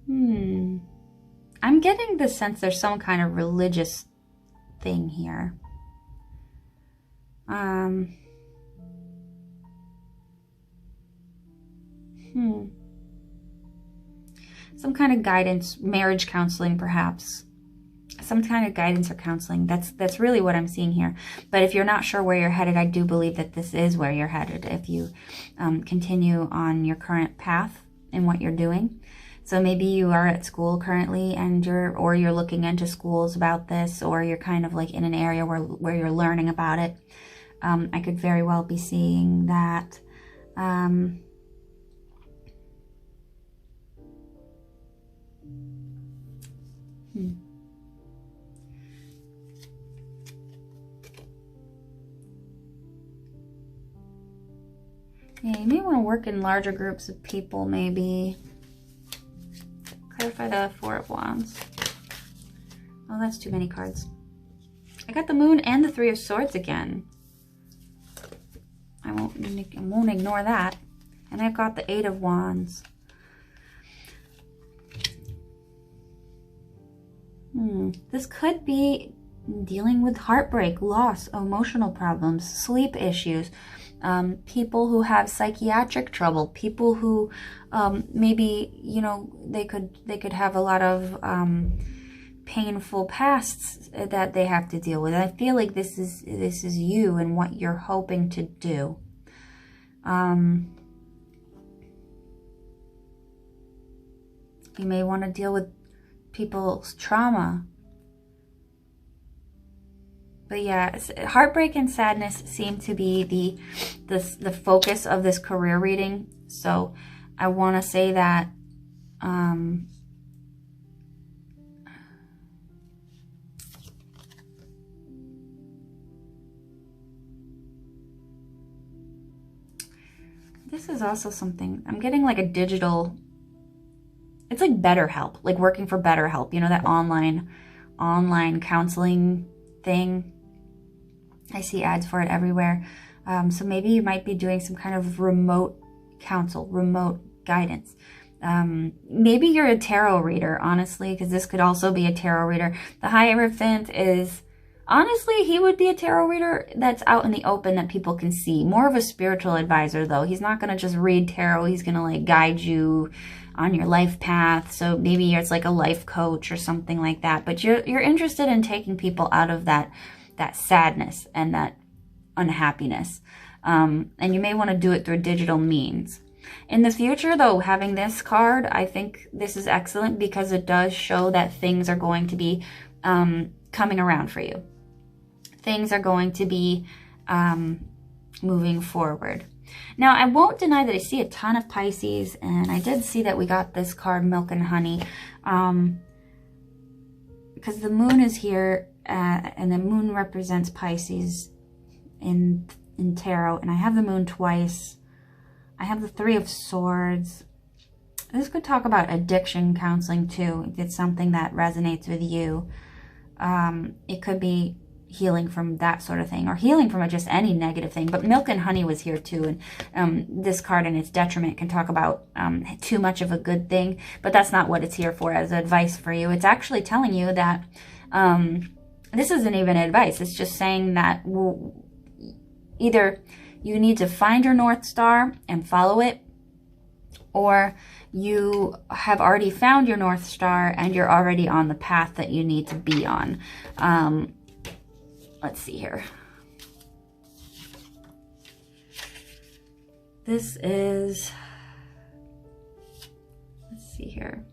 S1: I'm getting the sense there's some kind of religious thing here. Some kind of guidance, marriage counseling perhaps. Some kind of guidance or counseling. That's really what I'm seeing here. But if you're not sure where you're headed, I do believe that this is where you're headed if you continue on your current path in what you're doing. So maybe you are at school currently and you're looking into schools about this, or you're kind of like in an area where you're learning about it. I could very well be seeing that. Yeah, you may want to work in larger groups of people, maybe. Clarify the Four of Wands. Oh, that's too many cards. I got the Moon and the Three of Swords again. I won't ignore that. And I've got the Eight of Wands. This could be dealing with heartbreak, loss, emotional problems, sleep issues, people who have psychiatric trouble, people who maybe, you know, they could have a lot of painful pasts that they have to deal with. I feel like this is you and what you're hoping to do. You may want to deal with people's trauma. But yeah, heartbreak and sadness seem to be the focus of this career reading. So I want to say that this is also something, I'm getting like a digital, it's like BetterHelp, like working for BetterHelp, you know, that online counseling thing. I see ads for it everywhere. So maybe you might be doing some kind of remote counsel, remote guidance. Maybe you're a tarot reader, honestly, because this could also be a tarot reader. The Hierophant is, honestly, he would be a tarot reader that's out in the open that people can see. More of a spiritual advisor, though. He's not going to just read tarot. He's going to like guide you on your life path. So maybe it's like a life coach or something like that. But you're interested in taking people out of that sadness and that unhappiness. And you may want to do it through digital means. In the future, though, having this card, I think this is excellent because it does show that things are going to be coming around for you. Things are going to be moving forward. Now, I won't deny that I see a ton of Pisces, and I did see that we got this card, Milk and Honey, because the Moon is here, and the Moon represents Pisces in tarot, and I have the Moon twice. I have the Three of Swords. This could talk about addiction counseling too, if it's something that resonates with you. It could be healing from that sort of thing, or healing from just any negative thing. But Milk and Honey was here too, and this card and its detriment can talk about too much of a good thing, but that's not what it's here for as advice for you. It's actually telling you that this isn't even advice. It's just saying that either you need to find your North Star and follow it, or you have already found your North Star and you're already on the path that you need to be on. Let's see here. This is, let's see here.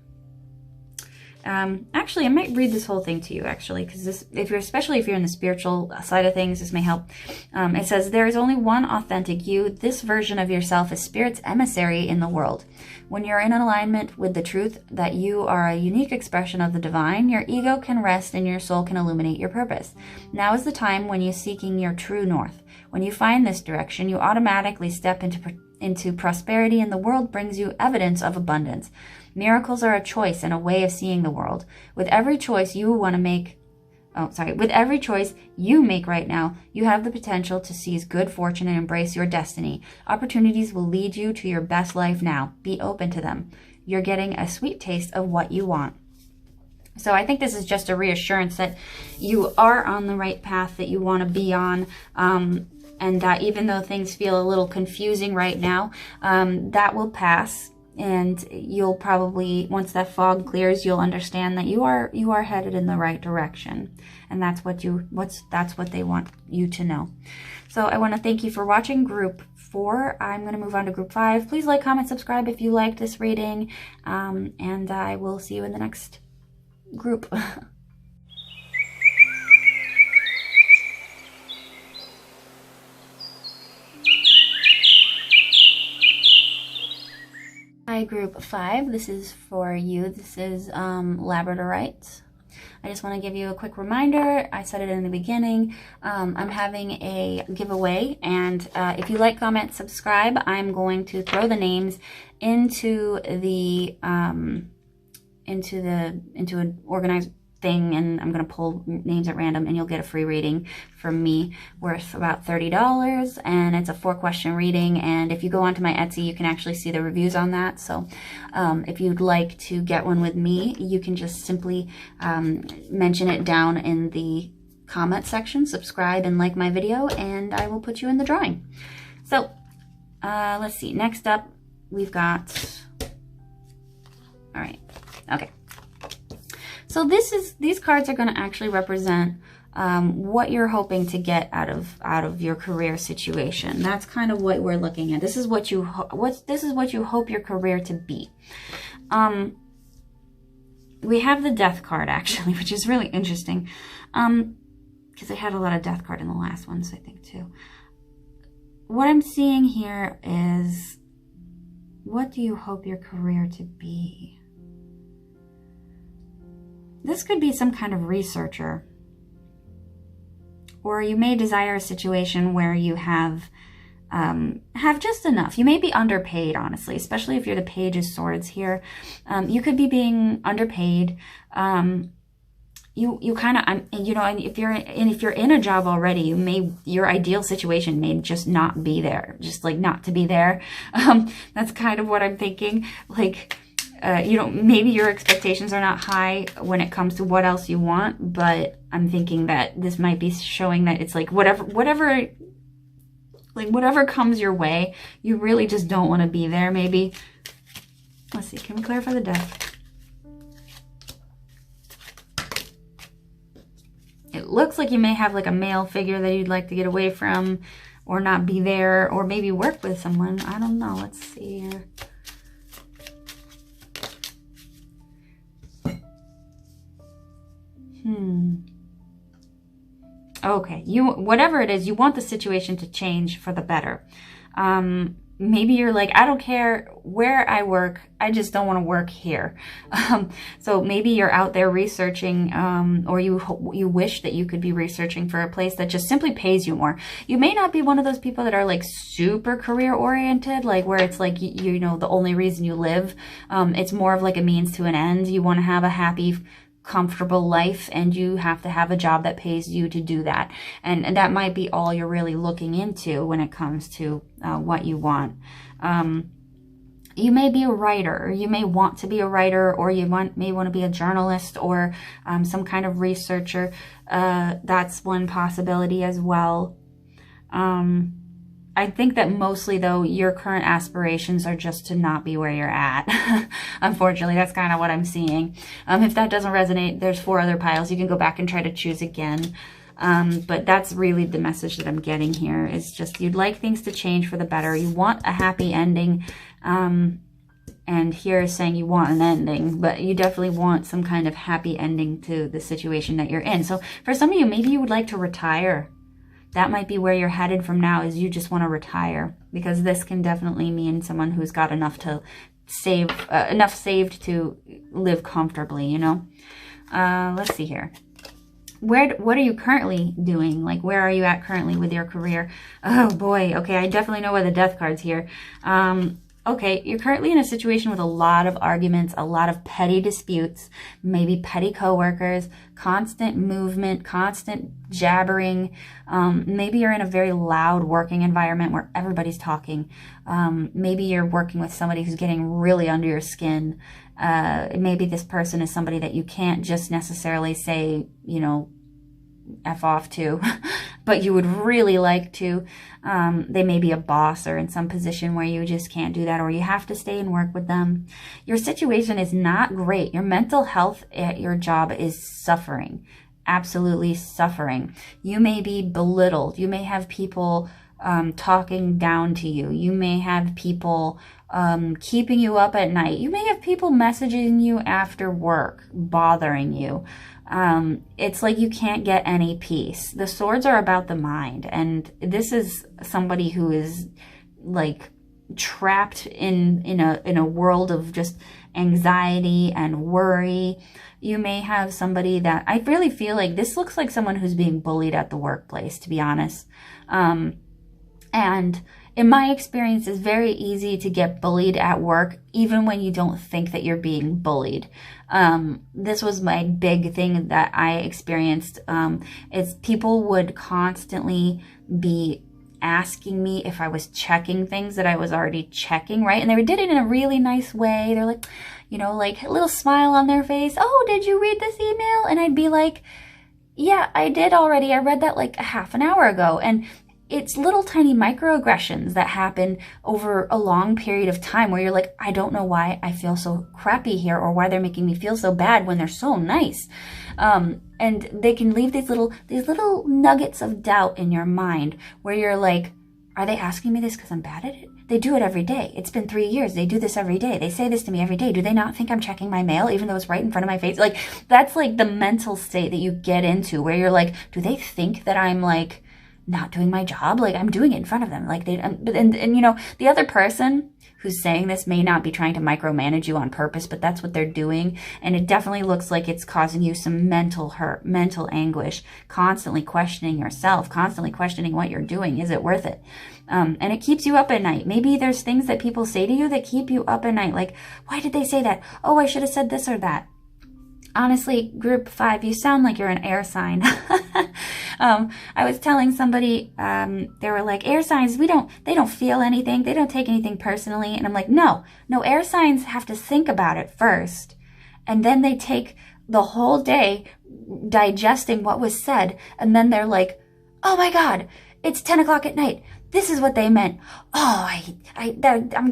S1: Actually, I might read this whole thing to you, actually, because this, especially if you're in the spiritual side of things, this may help. It says, there is only one authentic you. This version of yourself is Spirit's emissary in the world. When you're in alignment with the truth that you are a unique expression of the divine, your ego can rest and your soul can illuminate your purpose. Now is the time when you're seeking your true north. When you find this direction, you automatically step into prosperity, and the world brings you evidence of abundance. Miracles are a choice and a way of seeing the world. With every choice you make right now, you have the potential to seize good fortune and embrace your destiny. Opportunities will lead you to your best life now. Be open to them. You're getting a sweet taste of what you want. So I think this is just a reassurance that you are on the right path that you want to be on, and that even though things feel a little confusing right now, that will pass. And you'll probably, once that fog clears, you'll understand that you are headed in the right direction, and that's what they want you to know. So I want to thank you for watching group 4. I'm going to move on to group 5. Please like, comment, subscribe if you liked this reading, and I will see you in the next group. Hi, group 5. This is for you. This is Labradorite. I just want to give you a quick reminder. I said it in the beginning. I'm having a giveaway, and if you like, comment, subscribe, I'm going to throw the names into an organized thing, and I'm going to pull names at random, and you'll get a free reading from me worth about $30, and it's a 4-question reading. And if you go onto my Etsy, you can actually see the reviews on that. So if you'd like to get one with me, you can just simply mention it down in the comment section, subscribe and like my video, and I will put you in the drawing. So let's see, next up we've got, all right, okay. So these cards are going to actually represent what you're hoping to get out of your career situation. That's kind of what we're looking at. This is what you hope your career to be. We have the Death card, actually, which is really interesting, because I had a lot of Death card in the last ones, I think, too. What I'm seeing here is, what do you hope your career to be? This could be some kind of researcher, or you may desire a situation where you have just enough. You may be underpaid, honestly, especially if you're the Page of Swords here. You could be being underpaid. You kind of, you know, and if you're in a job already, your ideal situation may just not be there, just like not to be there. That's kind of what I'm thinking. Like, you know, maybe your expectations are not high when it comes to what else you want, but I'm thinking that this might be showing that it's like whatever comes your way, you really just don't want to be there, maybe. Let's see, can we clarify the Death? It looks like you may have like a male figure that you'd like to get away from, or not be there, or maybe work with someone. I don't know. Let's see here. Okay, whatever it is, you want the situation to change for the better. Maybe you're like, I don't care where I work, I just don't want to work here. So maybe you're out there researching, or you wish that you could be researching for a place that just simply pays you more. You may not be one of those people that are like super career oriented, like where it's like, you know, the only reason you live. It's more of like a means to an end. You want to have a happy, comfortable life, and you have to have a job that pays you to do that. And that might be all you're really looking into when it comes to what you want. You may be a writer, or you may want to be a writer, or you may want to be a journalist, or some kind of researcher. That's one possibility as well. I I think that mostly, though, your current aspirations are just to not be where you're at. Unfortunately, that's kind of what I'm seeing. If that doesn't resonate, there's 4 other piles. You can go back and try to choose again. But that's really the message that I'm getting here, is just you'd like things to change for the better. You want a happy ending. And here is saying you want an ending, but you definitely want some kind of happy ending to the situation that you're in. So for some of you, maybe you would like to retire. That might be where you're headed from now, is you just want to retire, because this can definitely mean someone who's got enough to save, enough saved to live comfortably, you know? Let's see here. What are you currently doing? Like, where are you at currently with your career? Oh boy. Okay. I definitely know why the death card's here. Okay, you're currently in a situation with a lot of arguments, a lot of petty disputes, maybe petty coworkers, constant movement, constant jabbering. Maybe you're in a very loud working environment where everybody's talking. Maybe you're working with somebody who's getting really under your skin. Maybe this person is somebody that you can't just necessarily say, you know, F off to, but you would really like to. They may be a boss or in some position where you just can't do that, or you have to stay and work with them. Your situation is not great. Your mental health at your job is suffering, absolutely suffering. You may be belittled. You may have people talking down to you. You may have people keeping you up at night. You may have people messaging you after work, bothering you. It's like you can't get any peace. The swords are about the mind, and this is somebody who is like trapped in a world of just anxiety and worry. You may have somebody that, I really feel like this looks like someone who's being bullied at the workplace, to be honest. And in my experience, it's very easy to get bullied at work, even when you don't think that you're being bullied. This was my big thing that I experienced, is people would constantly be asking me if I was checking things that I was already checking, right? And they did it in a really nice way. They're like, you know, like a little smile on their face. Oh, did you read this email? And I'd be like, yeah, I did already. I read that like a half an hour ago. And it's little tiny microaggressions that happen over a long period of time where you're like, I don't know why I feel so crappy here, or why they're making me feel so bad when they're so nice. And they can leave these little nuggets of doubt in your mind where you're like, are they asking me this because I'm bad at it? They do it every day. It's been 3 years. They do this every day. They say this to me every day. Do they not think I'm checking my mail even though it's right in front of my face? Like, that's like the mental state that you get into where you're like, do they think that I'm like not doing my job? Like, I'm doing it in front of them. Like, and you know, the other person who's saying this may not be trying to micromanage you on purpose, but that's what they're doing. And it definitely looks like it's causing you some mental hurt, mental anguish, constantly questioning yourself, constantly questioning what you're doing. Is it worth it? And it keeps you up at night. Maybe there's things that people say to you that keep you up at night. Like, why did they say that? Oh, I should have said this or that. Honestly, group 5, you sound like you're an air sign. I was telling somebody, they were like, air signs, they don't feel anything. They don't take anything personally. And I'm like, no, air signs have to think about it first. And then they take the whole day digesting what was said. And then they're like, oh my God, it's 10 o'clock at night. This is what they meant. Oh, I'm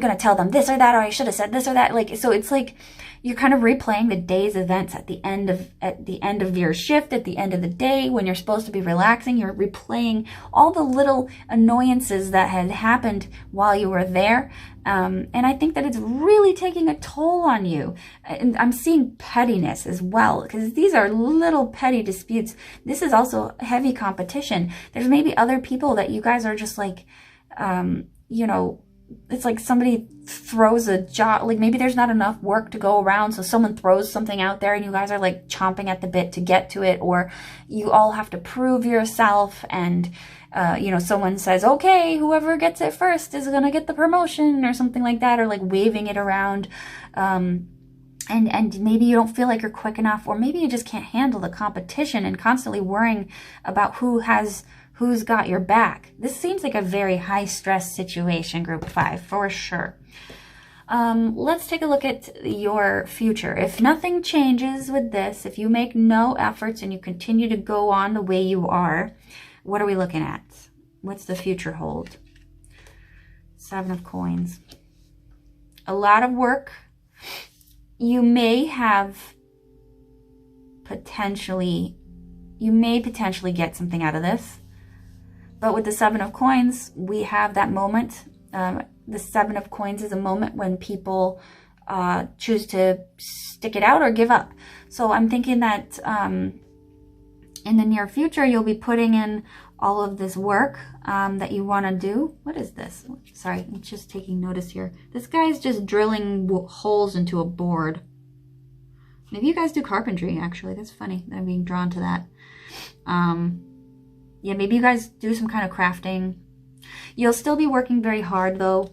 S1: going to tell them this or that, or I should have said this or that. Like, so it's like you're kind of replaying the day's events at the end of your shift, at the end of the day when you're supposed to be relaxing. You're replaying all the little annoyances that had happened while you were there. And I think that it's really taking a toll on you. And I'm seeing pettiness as well, because these are little petty disputes. This is also heavy competition. There's maybe other people that you guys are just like, you know, it's like somebody throws a job, like maybe there's not enough work to go around, so someone throws something out there and you guys are like chomping at the bit to get to it, or you all have to prove yourself, and you know, someone says, okay, whoever gets it first is gonna get the promotion or something like that, or like waving it around, and maybe you don't feel like you're quick enough, or maybe you just can't handle the competition and constantly worrying about who's got your back. This seems like a very high stress situation, group 5, for sure. Let's take a look at your future. If nothing changes with this, if you make no efforts and you continue to go on the way you are, what are we looking at? What's the future hold? Seven of Coins. A lot of work. You may potentially get something out of this. But with the Seven of Coins, we have that moment. The Seven of Coins is a moment when people choose to stick it out or give up. So I'm thinking that in the near future, you'll be putting in all of this work that you want to do. What is this? Sorry, I'm just taking notice here. This guy's just drilling holes into a board. Maybe you guys do carpentry, actually. That's funny that I'm being drawn to that. Yeah, maybe you guys do some kind of crafting. You'll still be working very hard, though.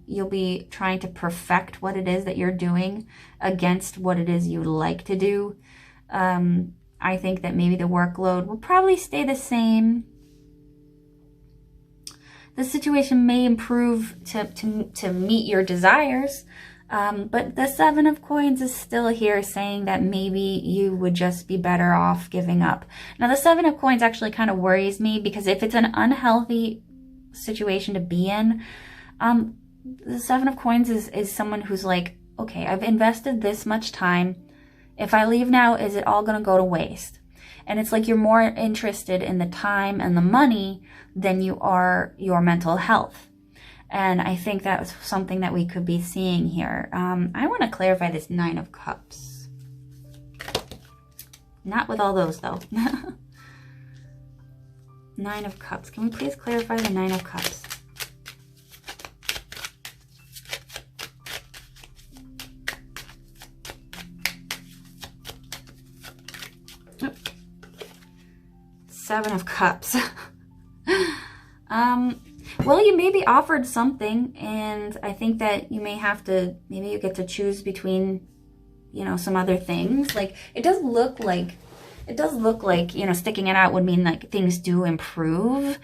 S1: You'll be trying to perfect what it is that you're doing against what it is you like to do. I think that maybe the workload will probably stay the same. The situation may improve to meet your desires, but the Seven of Coins is still here saying that maybe you would just be better off giving up. Now, the Seven of Coins actually kind of worries me because if it's an unhealthy situation to be in, the Seven of Coins is someone who's like, okay, I've invested this much time. If I leave now, is it all going to go to waste? And it's like you're more interested in the time and the money than you are your mental health. And I think that's something that we could be seeing here. I want to clarify this Nine of Cups. Not with all those, though. Nine of Cups. Can we please clarify the Nine of Cups? Seven of Cups. Well, you may be offered something, and I think that you may have to, maybe you get to choose between, you know, some other things. Like, it does look like, you know, sticking it out would mean like things do improve.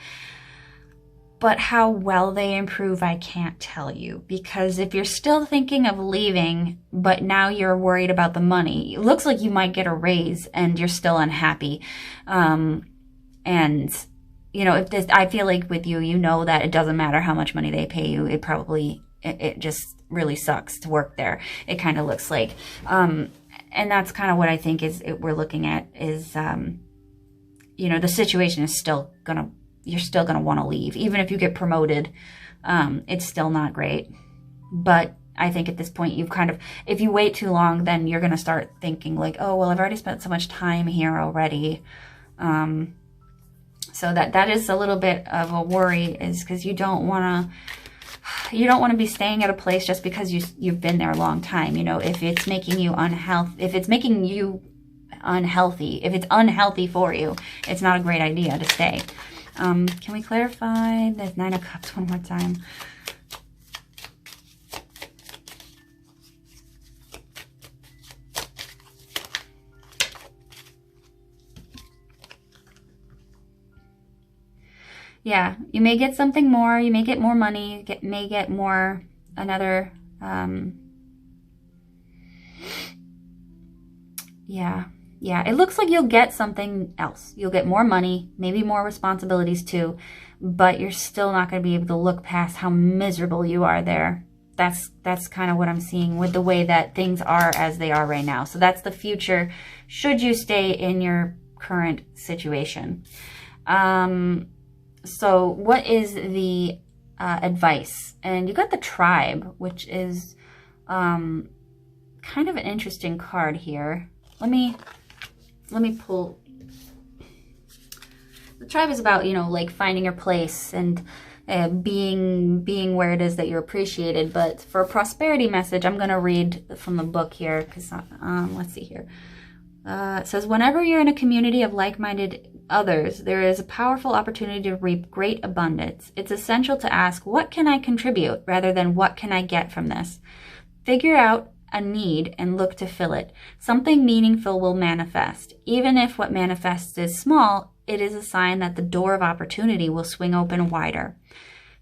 S1: But how well they improve, I can't tell you. Because if you're still thinking of leaving, but now you're worried about the money, it looks like you might get a raise and you're still unhappy. And, you know, if this, I feel like with you, you know that it doesn't matter how much money they pay you. It just really sucks to work there. It kind of looks like. And that's kind of what I think we're looking at is, you know, the situation is still you're still going to want to leave. Even if you get promoted, it's still not great. But I think at this point, if you wait too long, then you're going to start thinking like, oh, well, I've already spent so much time here already. So that is a little bit of a worry, is because you don't want to be staying at a place just because you've been there a long time. You know, if it's making you unhealthy, if it's unhealthy for you, it's not a great idea to stay. Can we clarify the Nine of Cups one more time? Yeah, you may get something more. You may get more money. May get more, another, yeah, it looks like you'll get something else. You'll get more money, maybe more responsibilities too, but you're still not going to be able to look past how miserable you are there. That's kind of what I'm seeing with the way that things are as they are right now. So that's the future, should you stay in your current situation. So what is the advice? And you got the Tribe, which is kind of an interesting card here. Let me pull. The Tribe is about, you know, like finding your place and being where it is that you're appreciated. But for a prosperity message, I'm going to read from the book here because let's see here. It says, whenever you're in a community of like-minded others, there is a powerful opportunity to reap great abundance. It's essential to ask, what can I contribute, rather than what can I get from this? Figure out a need and look to fill it. Something meaningful will manifest. Even if what manifests is small, it is a sign that the door of opportunity will swing open wider.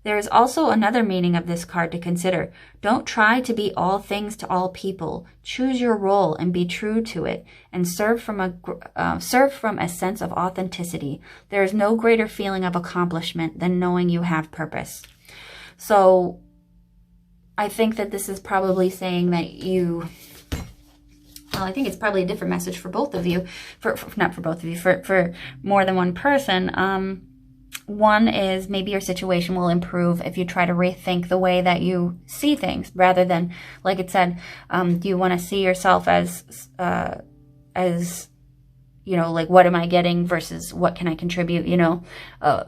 S1: There is also another meaning of this card to consider. Don't try to be all things to all people. Choose your role and be true to it, and serve from a sense of authenticity. There is no greater feeling of accomplishment than knowing you have purpose. So I think that this is probably saying that you, well, I think it's probably a different message for both of you, not for both of you, for more than one person. One is maybe your situation will improve if you try to rethink the way that you see things, rather than, like it said, do you want to see yourself as, you know, like, what am I getting versus what can I contribute? You know,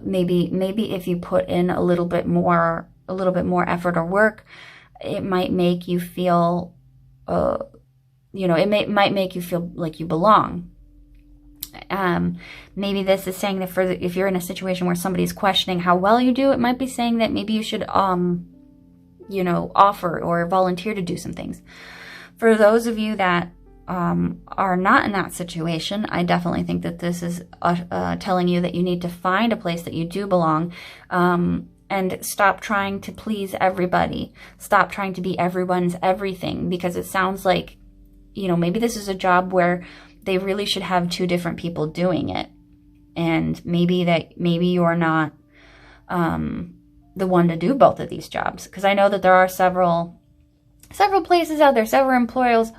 S1: maybe if you put in a little bit more effort or work, it might make you feel, you know, it might make you feel like you belong. Maybe this is saying that if you're in a situation where somebody's questioning how well you do, it might be saying that maybe you should, you know, offer or volunteer to do some things. For those of you that are not in that situation, I definitely think that this is telling you that you need to find a place that you do belong, and stop trying to please everybody. Stop trying to be everyone's everything, because it sounds like, you know, maybe this is a job where they really should have two different people doing it. And maybe you're not the one to do both of these jobs. Because I know that there are several places out there, several employers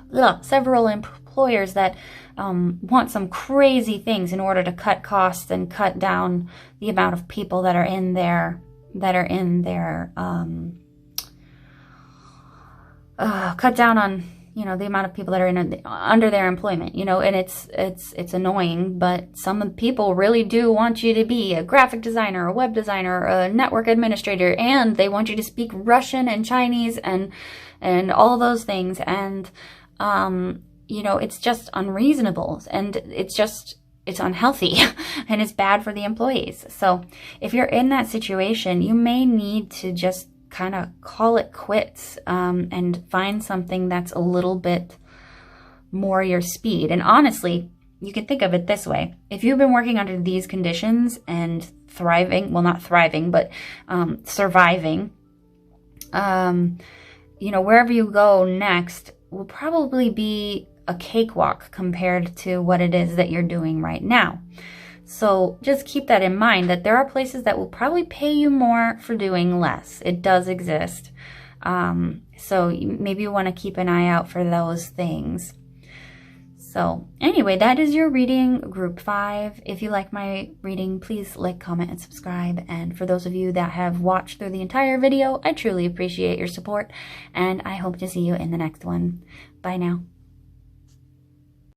S1: that want some crazy things in order to cut costs and cut down the amount of people that are in their cut down on, you know, the amount of people that are under their employment, you know, and it's annoying, but some people really do want you to be a graphic designer, a web designer, a network administrator, and they want you to speak Russian and Chinese and all those things. And, you know, it's just unreasonable, and it's unhealthy and it's bad for the employees. So if you're in that situation, you may need to just kind of call it quits, and find something that's a little bit more your speed. And honestly, you can think of it this way. If you've been working under these conditions and thriving, well, not thriving, but surviving, you know, wherever you go next will probably be a cakewalk compared to what it is that you're doing right now. So just keep that in mind, that there are places that will probably pay you more for doing less. It does exist. So maybe you want to keep an eye out for those things. So anyway, that is your reading, group 5. If you like my reading, please like, comment, and subscribe. And for those of you that have watched through the entire video, I truly appreciate your support, and I hope to see you in the next one. Bye now.